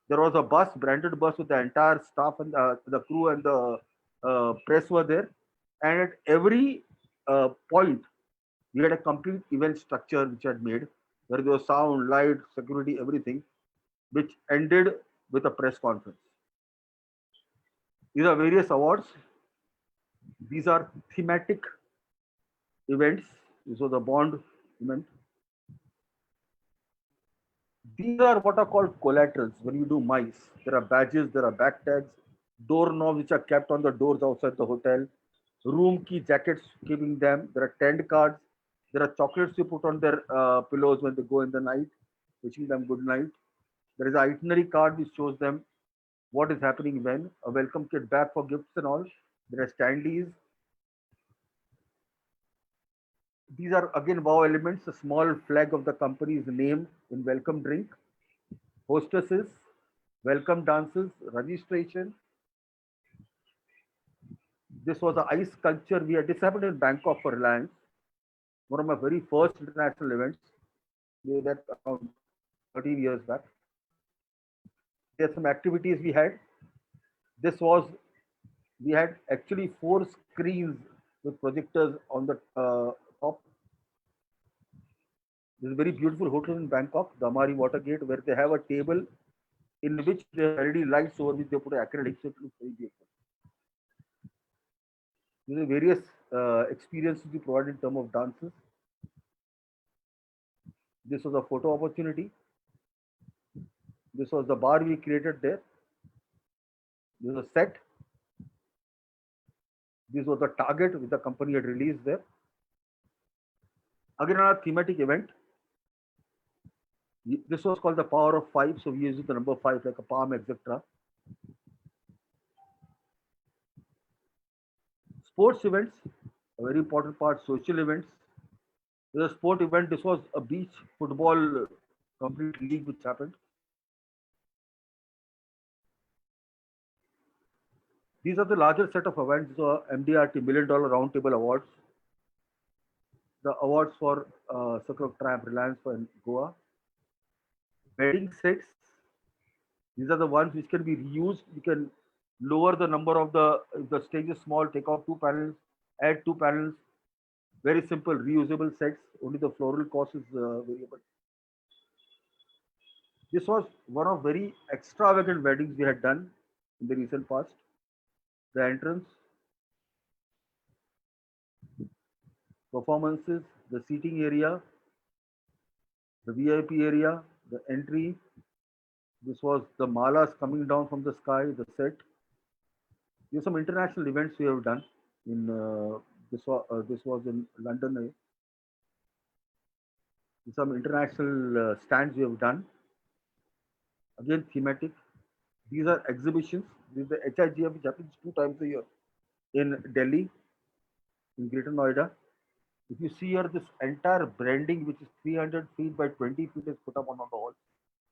There was a bus, branded bus with the entire staff and the crew and the press were there. And at every point, we had a complete event structure which I had made, where there was sound, light, security, everything, which ended with a press conference. These are various awards. These are thematic events. This was a Bond event. These are what are called collaterals when you do MICE. There are badges, there are back tags, door knobs which are kept on the doors outside the hotel, room key jackets keeping them. There are tent cards. There are chocolates you put on their pillows when they go in the night, wishing them good night. There is an itinerary card which shows them what is happening when, a welcome kit bag for gifts and all. There are standees. These are again wow elements, a small flag of the company's name in welcome drink, hostesses, welcome dances, registration. This was an ice sculpture. This happened in Bangkok for Reliance, one of my very first international events. We did that around 13 years back. There are some activities we had. We had actually 4 screens with projectors on the top. This is a very beautiful hotel in Bangkok, the Amari Watergate, where they have a table in which there are LED lights over which they put acrylic, so it looks very beautiful. These are various experiences we provide in terms of dances. This was a photo opportunity. This was the bar we created there. This was a set. This was the target which the company had released there. Again, another thematic event. This was called the Power of 5. So we used the number 5 like a palm, etc. Sports events, a very important part. Social events. There's a sport event. This was a beach football complete league which happened. These are the larger set of events. These are MDRT $1 Million Roundtable Awards. The awards for Circle of Triumph, Reliance for Goa. Wedding sets. These are the ones which can be reused. You can lower the number of if the stage is small, take off 2 panels, add 2 panels. Very simple, reusable sets. Only the floral cost is variable. This was one of very extravagant weddings we had done in the recent past. The entrance, performances, the seating area, the VIP area, the entry. This was the malas coming down from the sky, the set. There's some international events we have done. This was in London. Some international stands we have done. Again, thematic. These are exhibitions. This is the HIGF, which happens 2 times a year in Delhi, in Greater Noida. If you see here, this entire branding, which is 300 feet by 20 feet, is put up on the wall.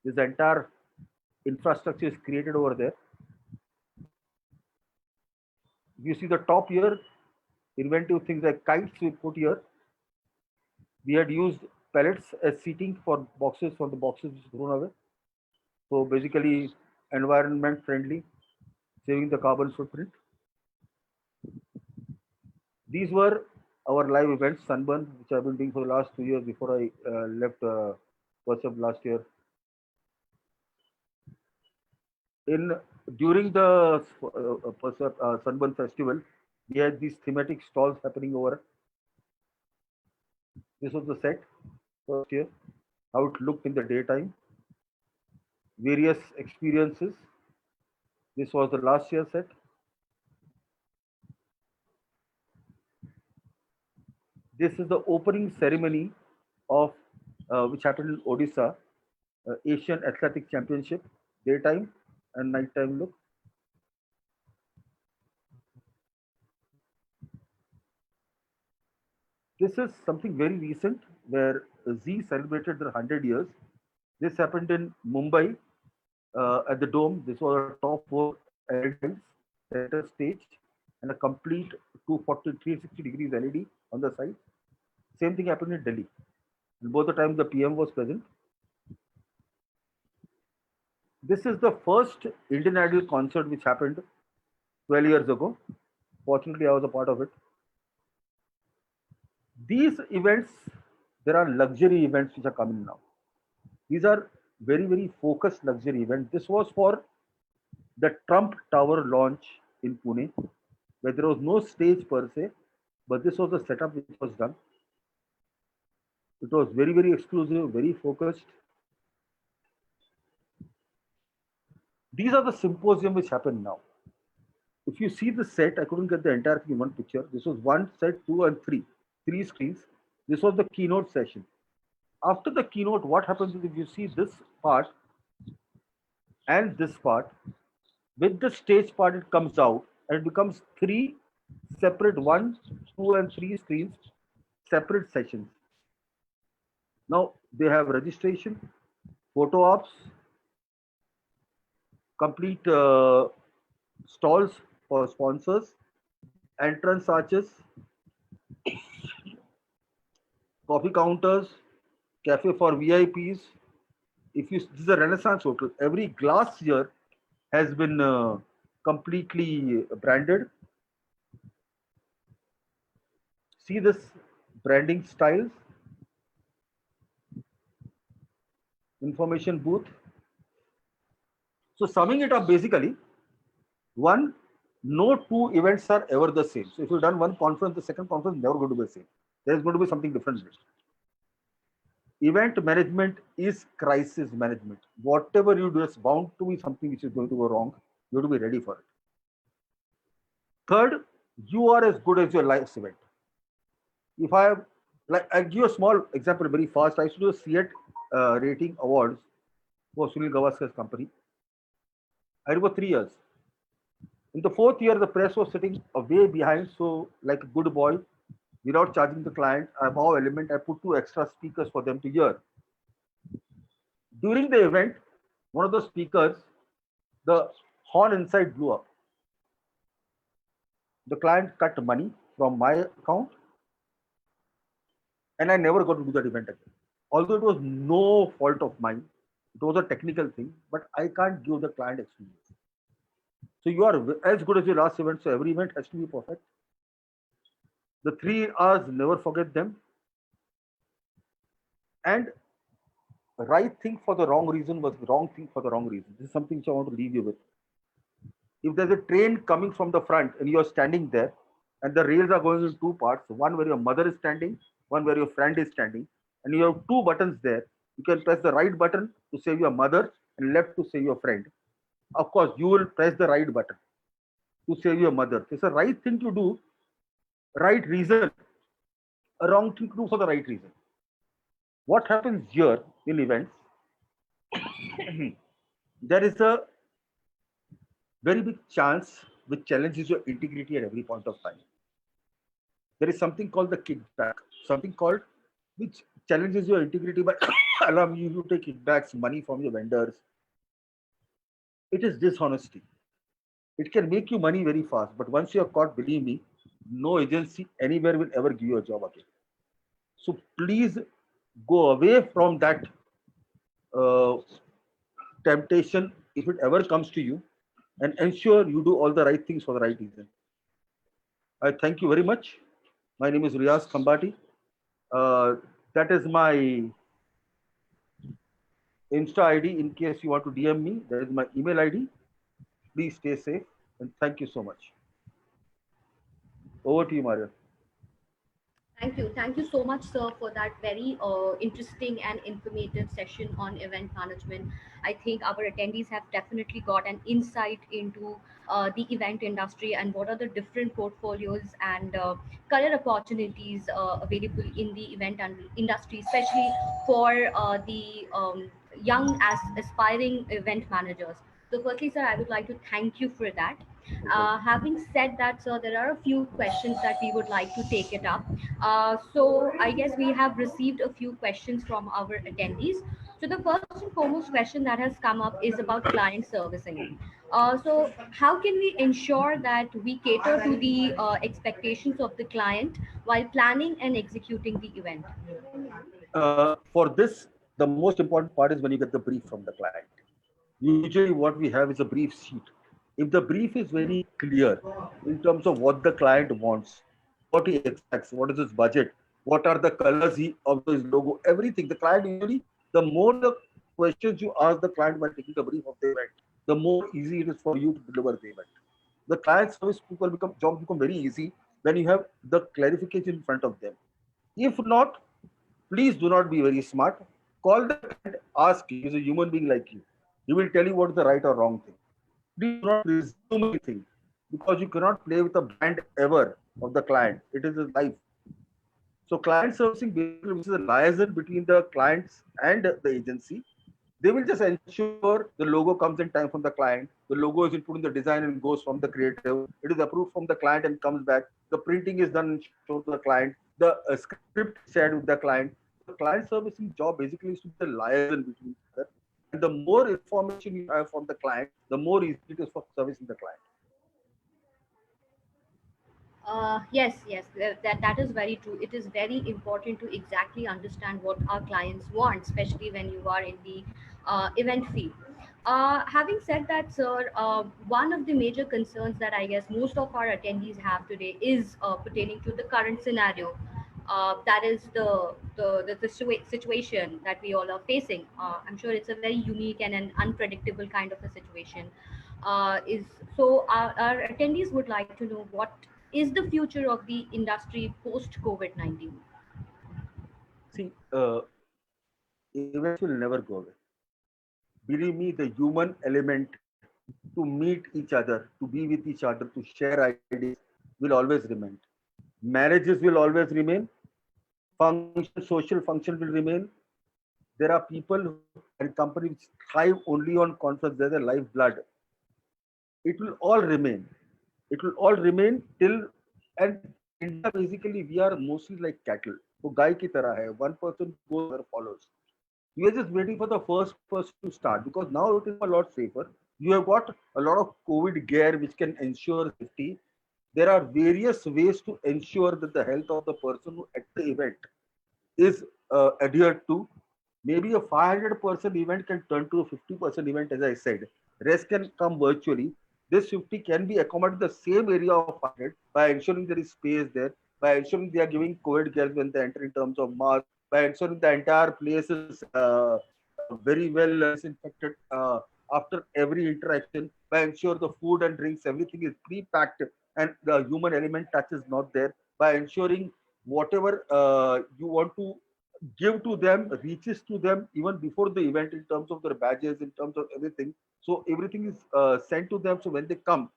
This entire infrastructure is created over there. If you see the top here, inventive things like kites we put here. We had used pellets as seating for boxes, from the boxes which is thrown away. So basically, environment friendly, saving the carbon footprint. These were our live events, Sunburn, which I've been doing for the last 2 years before I left first of last year. During the Sunburn Festival, we had these thematic stalls happening over This was the set first year, how it looked in the daytime, various experiences. This was the last year set. This is the opening ceremony of which happened in Odisha, Asian Athletic Championship, daytime and nighttime look. This is something very recent where Z celebrated their 100 years. This happened in Mumbai at the Dome. This was a top four LED center stage and a complete 240, 360 degrees LED on the side. Same thing happened in Delhi. And both the times the PM was present. This is the first Indian Idol concert which happened 12 years ago. Fortunately, I was a part of it. These events, there are luxury events which are coming now. These are very, very focused luxury events. This was for the Trump Tower launch in Pune, where there was no stage per se, but this was the setup which was done. It was very, very exclusive, very focused. These are the symposium which happened now. If you see the set, I couldn't get the entire thing in one picture. This was one set, two and three screens. This was the keynote session. After the keynote, what happens is if you see this part and this part, with the stage part, it comes out and it becomes three separate 1, 2, and 3 screens, separate sessions. Now they have registration, photo ops, complete stalls for sponsors, entrance arches, coffee counters, cafe for VIPs. If you, this is a Renaissance hotel. Every glass here has been completely branded. See this branding styles. Information booth. So summing it up, basically, one, no two events are ever the same. So if you've done one conference, the second conference is never going to be the same. There's going to be something different. Event management is crisis management. Whatever you do is bound to be something which is going to go wrong. You have to be ready for it. Third, you are as good as your life's event. If I have, like, I give a small example very fast. I used to do a CET rating awards for Sunil Gavaskar's company. I did for 3 years. In the 4th year, the press was sitting way behind. So, like a good boy, without charging the client, above element, I put 2 extra speakers for them to hear. During the event, one of the speakers, the horn inside blew up. The client cut money from my account, and I never got to do that event again. Although it was no fault of mine, it was a technical thing, but I can't give the client experience. So you are as good as your last event, so every event has to be perfect. The 3 R's, never forget them. And right thing for the wrong reason was the wrong thing for the wrong reason. This is something which I want to leave you with. If there's a train coming from the front and you're standing there and the rails are going in 2 parts, one where your mother is standing, one where your friend is standing, and you have 2 buttons there, you can press the right button to save your mother and left to save your friend. Of course, you will press the right button to save your mother. It's the right thing to do, right reason, a wrong thing to do for the right reason. What happens here in events, there is a very big chance which challenges your integrity at every point of time. There is something called the kickback, something called which challenges your integrity by allowing you to take kickbacks, money from your vendors. It is dishonesty. It can make you money very fast, but once you are caught, believe me, no agency anywhere will ever give you a job again. So please go away from that temptation if it ever comes to you, and ensure you do all the right things for the right reason. I thank you very much. My name is Riyaz Khambati. That is my Insta ID in case you want to DM me. That is my email ID. Please stay safe and thank you so much. Over to you, Maria. Thank you so much, sir, for that very interesting and informative session on event management. I think our attendees have definitely got an insight into the event industry and what are the different portfolios and career opportunities available in the event industry, especially for the young as aspiring event managers. So, firstly, sir, I would like to thank you for that. Having said that, sir, there are a few questions that we would like to take it up. So I guess we have received a few questions from our attendees. So the first and foremost question that has come up is about client servicing. So how can we ensure that we cater to the expectations of the client while planning and executing the event? For this, the most important part is when you get the brief from the client. Usually, what we have is a brief sheet. If the brief is very clear in terms of what the client wants, what he expects, what is his budget, what are the colors of his logo, everything, the client usually, the more the questions you ask the client by taking the brief of the event, the more easy it is for you to deliver the event. The client service people jobs become very easy when you have the clarification in front of them. If not, please do not be very smart. Call the client, ask him. He's a human being like you. He will tell you what is the right or wrong thing. Please do not presume anything because you cannot play with the brand ever of the client. It is his life. So client servicing basically which is a liaison between the clients and the agency. They will just ensure the logo comes in time from the client. The logo is input in the design and goes from the creative. It is approved from the client and comes back. The printing is done and shown to the client. The script is shared with the client. The client servicing job basically is to be the liaison between each other. And the more information you have from the client, the more easy it is for servicing the client. Yes, that is very true. It is very important to exactly understand what our clients want, especially when you are in the event field. Having said that, sir, one of the major concerns that I guess most of our attendees have today is pertaining to the current scenario. That is the situation that we all are facing. I'm sure it's a very unique and an unpredictable kind of a situation. Is so our attendees would like to know what is the future of the industry post COVID 19? See, events will never go away. Believe me, the human element to meet each other, to be with each other, to share ideas will always remain. Marriages will always remain. Social function will remain. There are people and companies which thrive only on conference. They're the lifeblood. It will all remain. It will all remain till, and India basically we are mostly like cattle. वो गाय की तरह है. One person goes, other follows. We are just waiting for the first person to start because now it is a lot safer. You have got a lot of COVID gear which can ensure safety. There are various ways to ensure that the health of the person who at the event is adhered to. Maybe a 500-person event can turn to a 50-person event, as I said. Rest can come virtually. This 50 can be accommodated in the same area of 500 by ensuring there is space there, by ensuring they are giving COVID care when they enter in terms of mask, by ensuring the entire place is very well disinfected after every interaction, by ensure the food and drinks, everything is pre-packed and the human element touch is not there, by ensuring whatever you want to give to them reaches to them even before the event in terms of their badges, in terms of everything. So everything is sent to them. So when they come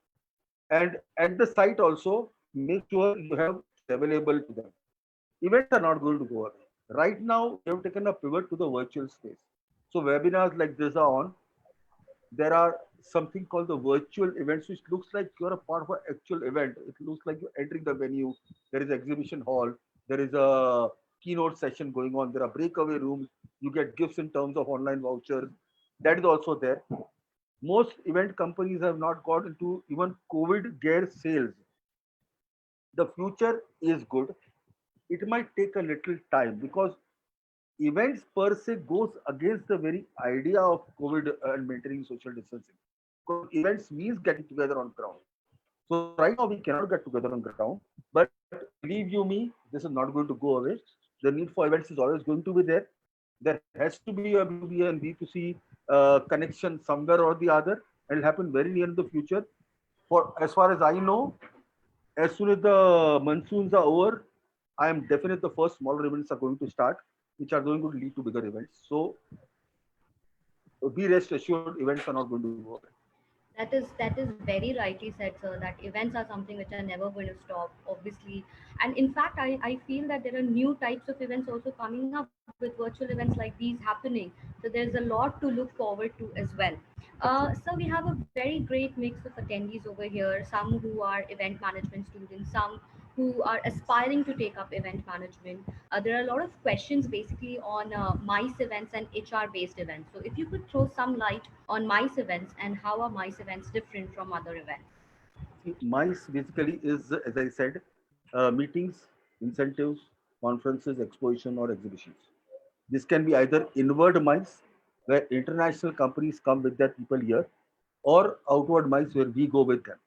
and at the site also, make sure you have available to them. Events are not going to go away. Right now, we have taken a pivot to the virtual space. So webinars like this are on. There are something called the virtual events, which looks like you're a part of an actual event. It looks like you're entering the venue. There is exhibition hall. There is a keynote session going on. There are breakaway rooms. You get gifts in terms of online vouchers. That is also there. Most event companies have not got into even COVID gear sales. The future is good. It might take a little time because events per se goes against the very idea of COVID and maintaining social distancing. Because events means getting together on ground. So right now we cannot get together on ground, but believe you me, this is not going to go away. The need for events is always going to be there. There has to be a B2B and B2C connection somewhere or the other, and it'll happen very near in the future. For as far as I know, as soon as the monsoons are over, I am definite the first smaller events are going to start, which are going to lead to bigger events. So be rest assured, events are not going to go away. That is very rightly said, sir. That events are something which are never going to stop, obviously. And in fact, I feel that there are new types of events also coming up with virtual events like these happening. So there's a lot to look forward to as well. So we have a very great mix of attendees over here. Some who are event management students, some who are aspiring to take up event management. There are a lot of questions basically on MICE events and HR based events. So if you could throw some light on MICE events and how are MICE events different from other events? See, MICE basically is, as I said, meetings, incentives, conferences, exposition, or exhibitions. This can be either inward MICE, where international companies come with their people here, or outward MICE, where we go with them.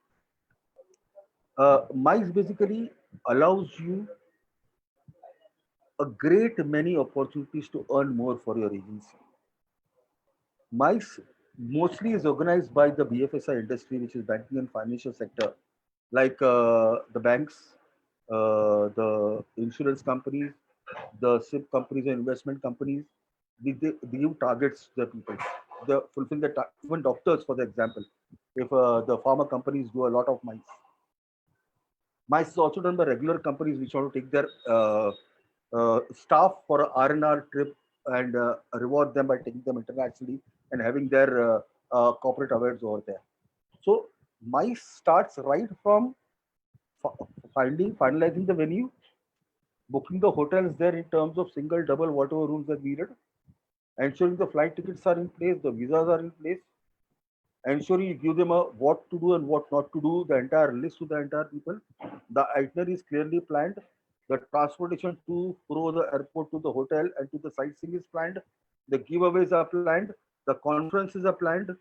MICE basically allows you a great many opportunities to earn more for your agency. MICE mostly is organized by the BFSI industry, which is banking and financial sector, like the banks, the insurance companies, the SIP companies and investment companies. They give targets to the people. They fulfill even doctors, for the example. If the pharma companies do a lot of MICE. MICE is also done by regular companies which want to take their staff for a R&R trip and reward them by taking them internationally and having their corporate awards over there. So MICE starts right from finalizing the venue, booking the hotels there in terms of single, double, whatever rooms that we needed, ensuring the flight tickets are in place, the visas are in place, ensuring you give them a what to do and what not to do, the entire list to the entire people. The itinerary is clearly planned. The transportation to from the airport to the hotel and to the sightseeing is planned. The giveaways are planned. The conferences are planned.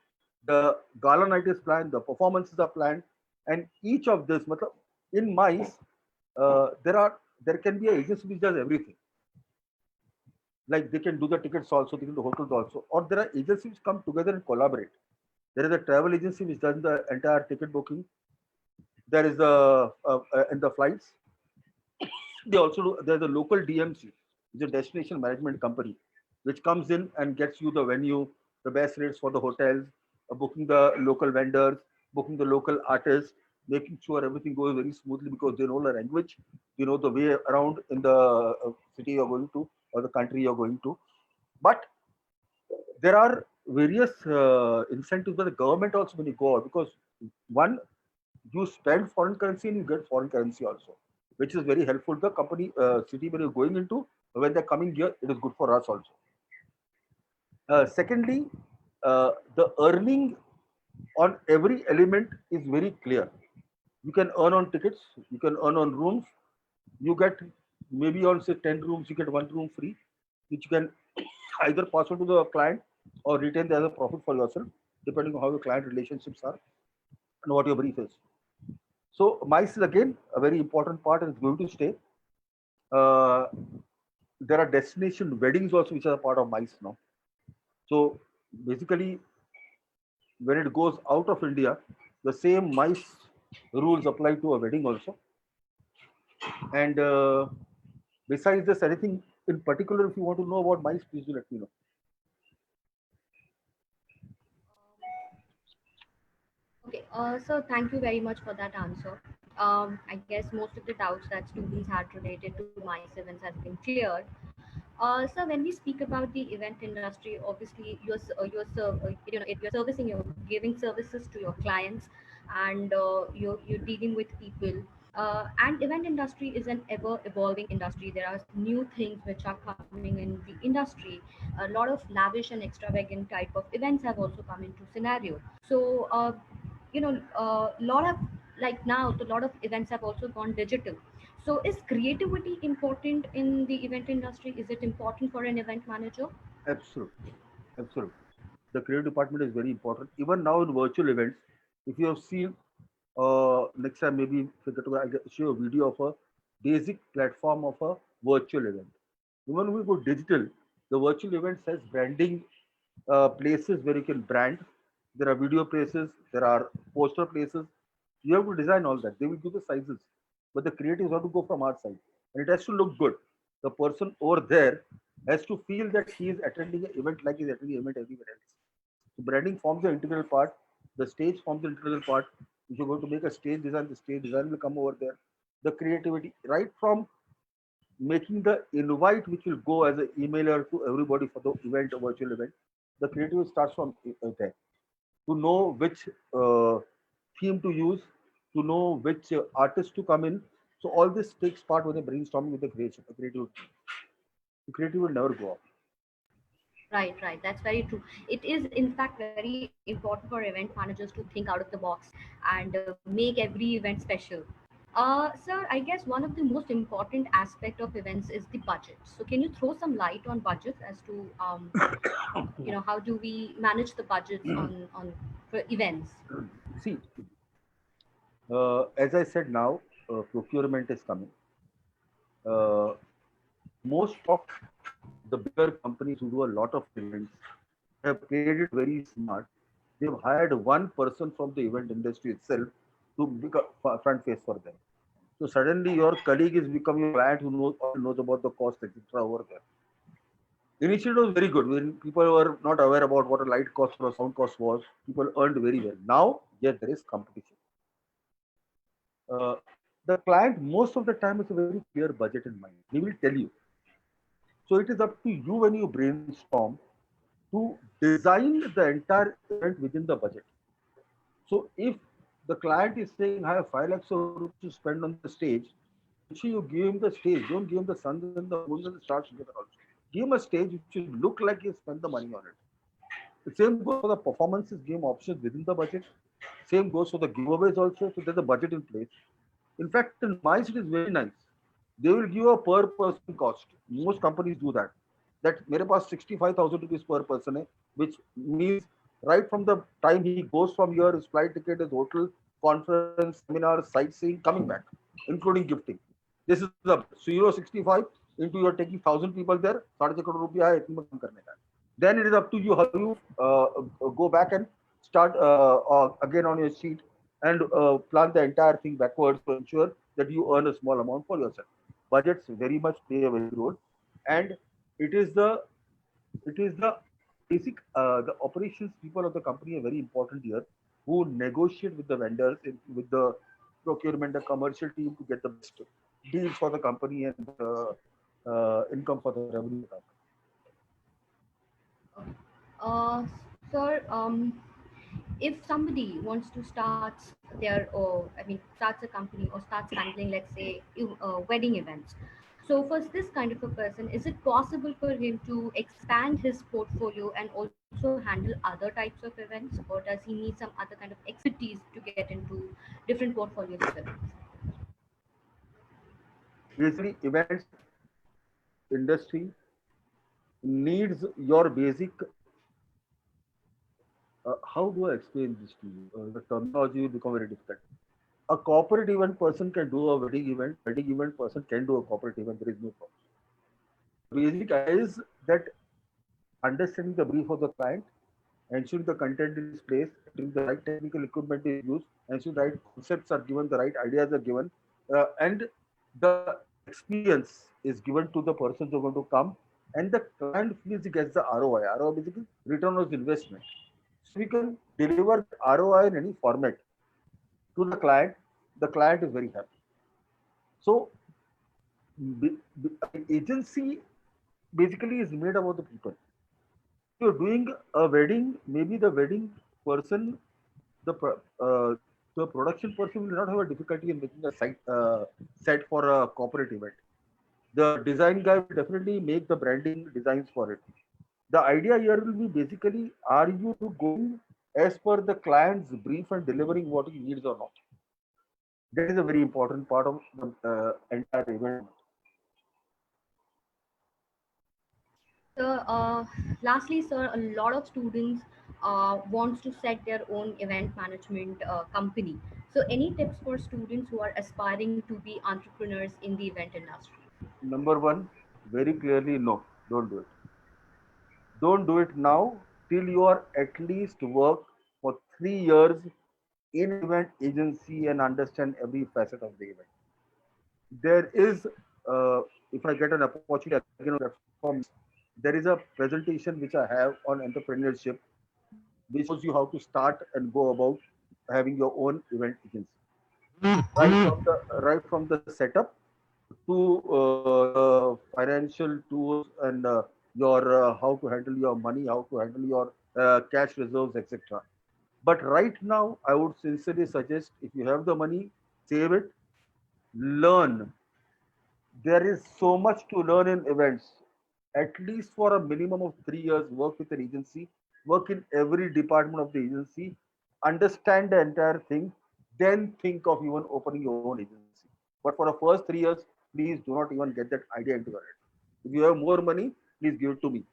The gala night is planned. The performances are planned. And each of this, in MICE, there can be an agency which does everything. Like they can do the tickets also, they can do hotels also, or there are agencies which come together and collaborate. There is a travel agency which does the entire ticket booking. There is in the flights. They also do. There's a local DMC, which is a destination management company, which comes in and gets you the venue, the best rates for the hotels, booking the local vendors, booking the local artists, making sure everything goes very smoothly because they know the language, they know the way around in the city you're going to or the country you're going to. But there are various incentives by the government also when you go out because one, you spend foreign currency and you get foreign currency also, which is very helpful to the company city where you're going into. When they're coming here, it is good for us also. Secondly, the earning on every element is very clear. You can earn on tickets, you can earn on rooms, you get maybe on say 10 rooms, you get one room free, which you can either pass on to the client or retain as a profit for yourself, depending on how your client relationships are and what your brief is. So MICE is again a very important part and it's going to stay. There are destination weddings also which are a part of MICE now. So basically, when it goes out of India, the same MICE rules apply to a wedding also. And besides this, anything in particular, if you want to know about MICE, please do let me know. Okay, so thank you very much for that answer. I guess most of the doubts that students had related to MICE events has been cleared. So when we speak about the event industry, obviously you're servicing, you're giving services to your clients, and you're dealing with people. And event industry is an ever evolving industry. There are new things which are coming in the industry. A lot of lavish and extravagant type of events have also come into scenario. So lot of, like now, a lot of events have also gone digital. So is creativity important in the event industry? Is it important for an event manager? Absolutely. Absolutely. The creative department is very important. Even now in virtual events, if you have seen, next time maybe if I get to, I'll show you a video of a basic platform of a virtual event. Even when we go digital, the virtual events has branding places where you can brand. There are video places, there are poster places. You have to design all that. They will give the sizes, but the creatives have to go from our side. and it has to look good. The person over there has to feel that he is attending an event like he's attending an event everywhere else. So branding forms the integral part. The stage forms the integral part. If you're going to make a stage design, the stage design will come over there. The creativity, right from making the invite, which will go as an emailer to everybody for the event or virtual event, the creativity starts from there. To know which theme to use, to know which artist to come in. So all this takes part when they're brainstorming with the creation, the creative team. The creative will never go off. Right, right. That's very true. It is, in fact, very important for event managers to think out of the box and make every event special. Sir, I guess one of the most important aspect of events is the budget. So, can you throw some light on budget as to, how do we manage the budgets on for events? See, as I said now, procurement is coming. Uh, Most of the bigger companies who do a lot of events have played it very smart. They've hired one person from the event industry itself to become front face for them. So suddenly your colleague is becoming your client who knows about the cost, etc. over there. Initially, it was very good when people were not aware about what a light cost or a sound cost was. People earned very well. Now, yes, there is competition. Uh, the client most of the time has a very clear budget in mind. He will tell you. So it is up to you when you brainstorm to design the entire event within the budget. So if the client is saying I have 5 lakhs of rupees to spend on the stage, actually you give him the stage, don't give him the sun and the moon and the stars together also. Give him a stage which should look like he spent the money on it. The same goes for the performances, game options within the budget. Same goes for the giveaways also. So there's a budget in place. In fact, in my city is very nice. They will give a per person cost. Most companies do that. That मेरे पास 65,000 rupees per person है, which means right from the time he goes from here, his flight ticket, his hotel, conference, seminar, sightseeing, coming back, including gifting. This is the so 65 into you're taking 1,000 people there, 6.5 crore रुपया है इतने में काम करने का. Then it is up to you how you go back and start again on your sheet and plan the entire thing backwards to ensure that you earn a small amount for yourself. Budgets very much play a very role, and it is the basic the operations people of the company are very important here, who negotiate with the vendors with the procurement, the commercial team to get the best deals for the company and income for the revenue. Uh, Sir, if somebody wants to start starts a company or starts handling, let's say, wedding events. So for this kind of a person, is it possible for him to expand his portfolio and also handle other types of events, or does he need some other kind of expertise to get into different portfolios of events? Basically, events industry needs your basic. How do I explain this to you? The terminology will become very difficult. A corporate event person can do a wedding event. Wedding event person can do a corporate event. There is no problem. Basic is that understanding the brief of the client, ensuring the content is placed, ensuring the right technical equipment is used, ensuring the right concepts are given, the right ideas are given, and the experience is given to the persons who are going to come, and the client feels he gets the ROI. ROI basically return on investment. So we can deliver ROI in any format to the client is very happy. So agency basically is made about the people. You're doing a wedding, maybe the wedding person, the the production person will not have a difficulty in making a set for a corporate event. The design guy will definitely make the branding designs for it. The idea here will be basically, are you going as per the client's brief and delivering what he needs or not? That is a very important part of the entire event. So, lastly, sir, a lot of students wants to set their own event management company. So, any tips for students who are aspiring to be entrepreneurs in the event industry? Number one, very clearly, no, don't do it. Don't do it now till you are at least work for 3 years in event agency and understand every facet of the event. There is if I get an opportunity again on platform, there is a presentation which I have on entrepreneurship, which shows you how to start and go about having your own event agency. Right from the setup to financial tools and your how to handle your money, how to handle your cash reserves, etc. But right now, I would sincerely suggest if you have the money, save it, learn. There is so much to learn in events. At least for a minimum of 3 years, work with an agency, work in every department of the agency, understand the entire thing, then think of even opening your own agency. But for the first 3 years, please do not even get that idea into your head. If you have more money, please give it to me.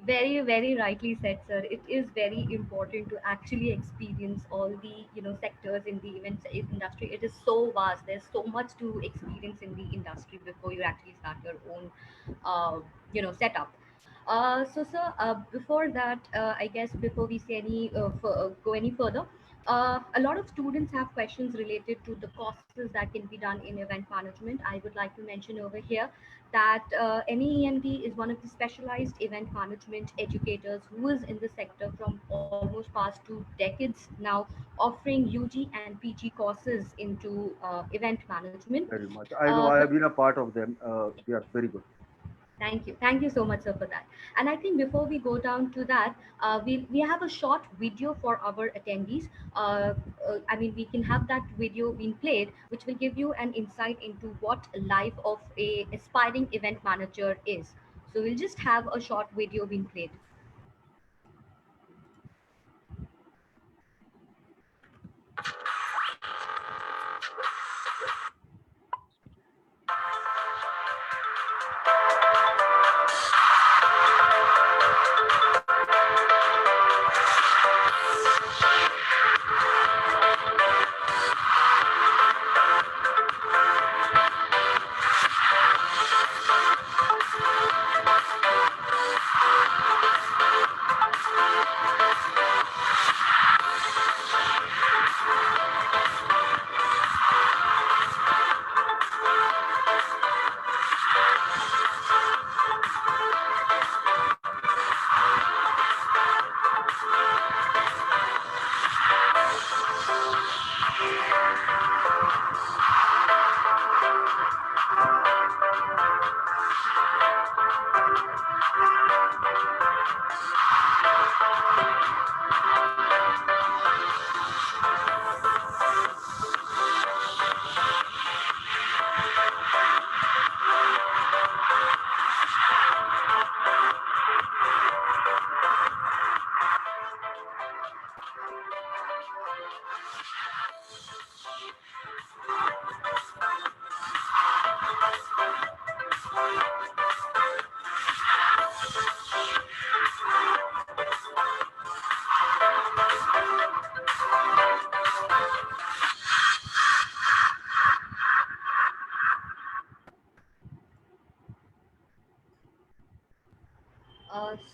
Very, very rightly said, sir. It is very important to actually experience all the sectors in the events industry. It is so vast. There's so much to experience in the industry before you actually start your own, setup. So, sir, before that, I guess before we say go any further, a lot of students have questions related to the courses that can be done in event management. I would like to mention over here that NEEMD is one of the specialized event management educators who is in the sector from almost past 2 decades now, offering UG and PG courses into event management. Very much. I know I But have been a part of them. They are very good. thank you so much, sir, for that. And I think before we go down to that, we have a short video for our attendees. I mean, we can have that video being played, which will give you an insight into what life of a aspiring event manager is. So we'll just have a short video being played.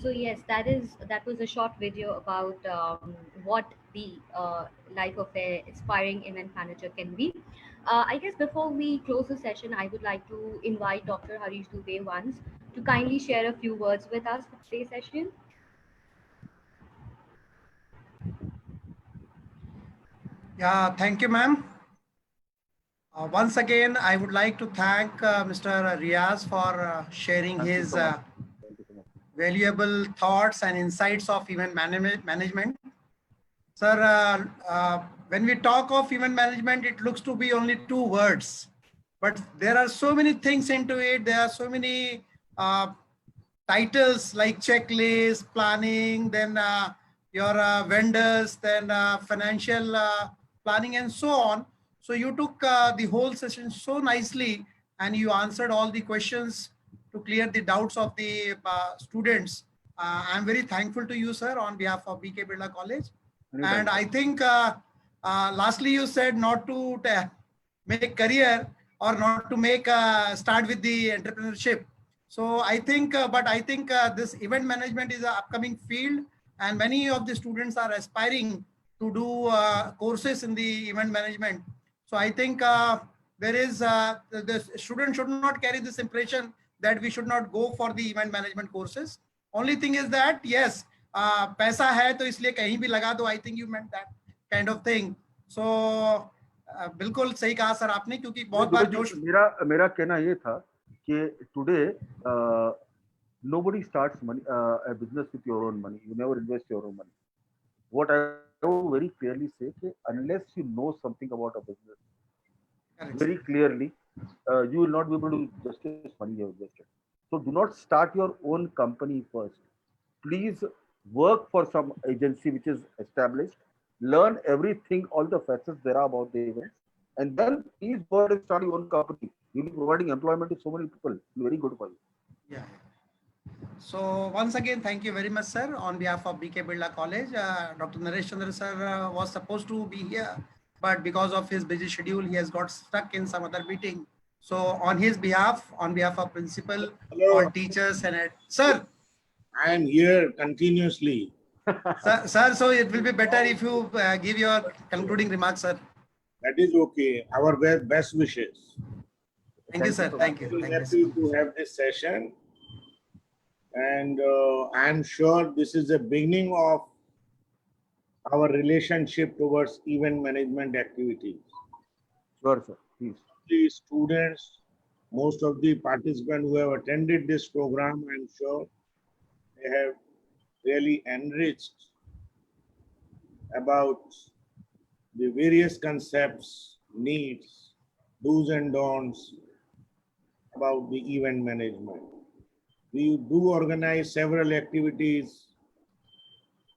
So yes, that was a short video about what the life of a aspiring event manager can be. I guess before we close the session, I would like to invite Dr. Harish Dubey once to kindly share a few words with us for today's session. Yeah, thank you, ma'am. Once again, I would like to thank Mr. Riaz for sharing Thank you his so much. Thank you so much. valuable thoughts and insights of event management. Sir, when we talk of event management, it looks to be only two words, but there are so many things into it. There are so many titles like checklist, planning, then your vendors, then financial planning, and so on. So you took the whole session so nicely, and you answered all the questions to clear the doubts of the students. I'm very thankful to you, sir, on behalf of BK Birla College. Anytime, And sir. I think lastly, you said not to make career or not to make start with the entrepreneurship. So I think, but I think this event management is an upcoming field, and many of the students are aspiring to do courses in the event management. So I think there is the student should not carry this impression that we should not go for the event management courses. Only thing is that yes, पैसा है तो इसलिए कहीं भी लगा दो. I think you meant that kind of thing. So बिल्कुल सही कहा सर आपने, क्योंकि बहुत बार जोश. मेरा मेरा कहना ये था कि today nobody starts money a business with your own money. You never invest your own money. What I would very clearly say कि unless you know something about a business Correct. very clearly, you will not be able to justify money you have invested. So do not start your own company first. Please work for some agency which is established. Learn everything, all the facets there are about the events, and then please go ahead and start your own company. You'll be providing employment to so many people. It'll be very good for you. Yeah. So once again, thank you very much, sir. On behalf of BK Birla College, Dr. Naresh Chandra sir was supposed to be here, but because of his busy schedule, he has got stuck in some other meeting. So on his behalf, on behalf of principal, all teachers and sir. I am here continuously. Sir, so it will be better if you give your concluding remarks, sir. That is okay. Our best wishes. Thank you, sir. Thank you. Very Thank you. happy to have this session. And I am sure this is the beginning of our relationship towards event management activities. Sure, sir. Please. The students, most of the participants who have attended this program, I am sure they have really enriched about the various concepts, needs, do's and don'ts about the event management. We do organize several activities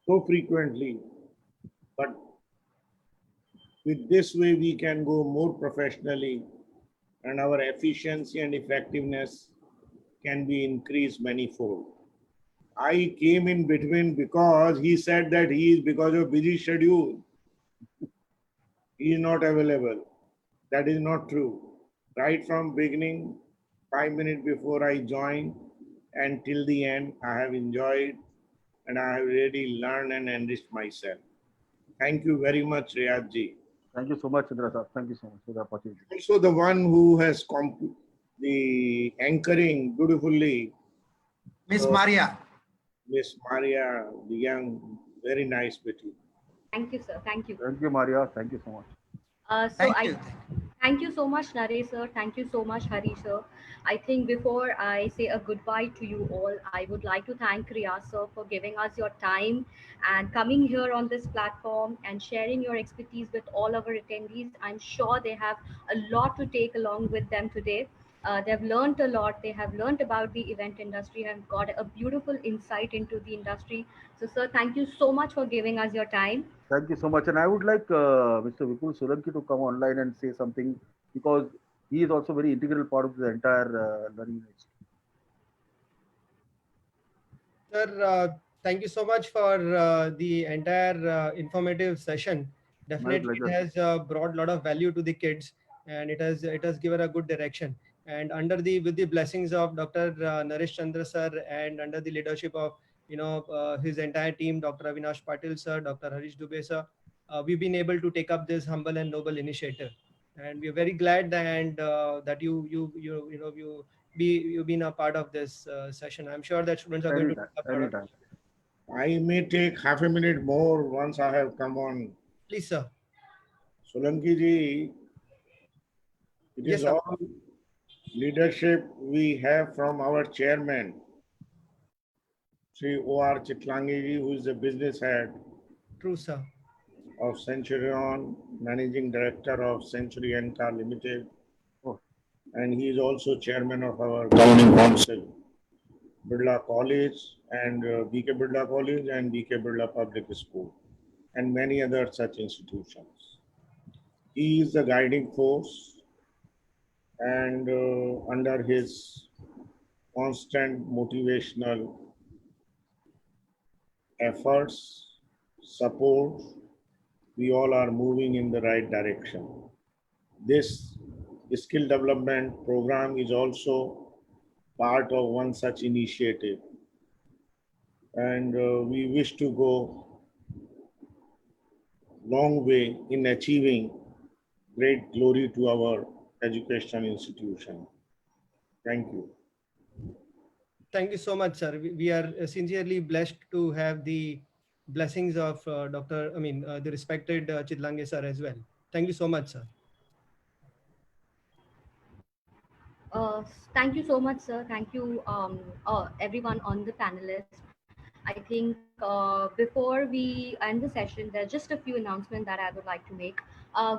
so frequently, but with this way we can go more professionally and our efficiency and effectiveness can be increased manifold. I came in between because he said that because of busy schedule, he is not available. That is not true. Right from beginning, 5 minutes before I joined and till the end, I have enjoyed and I have really learned and enriched myself. Thank you very much, Riyadji. Thank you so much, Chandra sir. Thank you so much for the opportunity. Also the one who has the anchoring beautifully, Miss Maria. Miss Maria, the young, very nice beauty. Thank you, sir. Thank you. Thank you, Maria. Thank you so much. Thank you. Thank you so much, Naresh sir. Thank you so much, Hari sir. I think before I say a goodbye to you all, I would like to thank Riyaz sir for giving us your time and coming here on this platform and sharing your expertise with all our attendees. I'm sure they have a lot to take along with them today. They've learned a lot. They have learned about the event industry and got a beautiful insight into the industry. So, sir, thank you so much for giving us your time. Thank you so much. And I would like Mr. Vipul Solanki to come online and say something because he is also very integral part of the entire learning. Sir, thank you so much for the entire informative session. Definitely, it has brought a lot of value to the kids, and it has given a good direction. And with the blessings of Dr. Naresh Chandra sir, and under the leadership of his entire team, Dr. Avinash Patil sir, Dr. Harish Dubey sir, we've been able to take up this humble and noble initiative. And we're very glad that you've been a part of this session. I'm sure that students are going to Anytime. I may take half a minute more once I have come on. Please, sir. Solanki ji, it Yes, is sir. all leadership we have from our chairman, Sri O.R. Chitlangi ji, who is the business head True, sir. of Centurion, managing director of Century Enka Limited. Oh. And he is also chairman of our governing council, Birla College and BK Birla College and BK Birla Public School, and many other such institutions. He is the guiding force, and under his constant motivational efforts, support, we all are moving in the right direction. This skill development program is also part of one such initiative. And we wish to go long way in achieving great glory to our education institution. Thank you. Thank you so much, sir. We are sincerely blessed to have the blessings of the respected Chidlange sir as well. Thank you so much, sir. Thank you so much, sir. Thank you, everyone on the panelists. I think before we end the session, there's just a few announcements that I would like to make.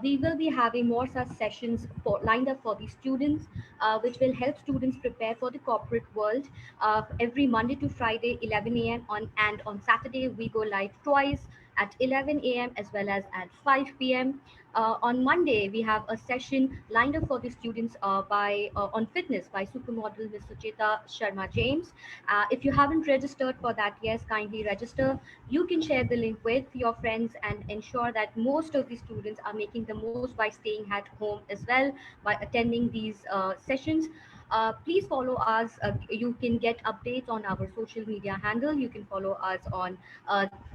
We will be having more such sessions lined up for the students, which will help students prepare for the corporate world. Every Monday to Friday, 11 a.m. and on Saturday, we go live twice at 11 a.m. as well as at 5 p.m. On Monday, we have a session lined up for the students on fitness by supermodel Ms. Sucheta Sharma James. If you haven't registered for that, yes, kindly register. You can share the link with your friends and ensure that most of the students are making the most by staying at home as well, by attending these sessions. Please follow us. You can get updates on our social media handle. You can follow us on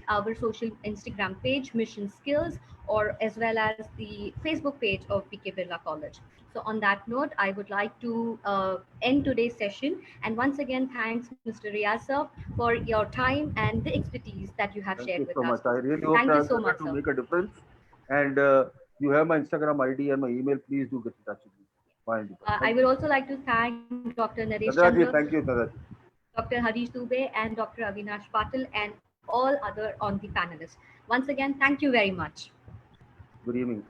our social Instagram page, Mission Skills, or as well as the Facebook page of PK Birla College. So on that note, I would like to end today's session. And once again, thanks, Mr. Riyaz sir, for your time and the expertise that you have Thank shared you with so us. much. I really hope Thank that you I was so able much, to sir. make a difference. And you have my Instagram ID and my email. Please do get in touch with me. Fine. I would also like to thank Dr. Naresh Nadarji, Chandra, thank you, Nadarji. Dr. Harish Dubey, and Dr. Avinash Patil, and all other on the panelists. Once again, thank you very much. Good evening.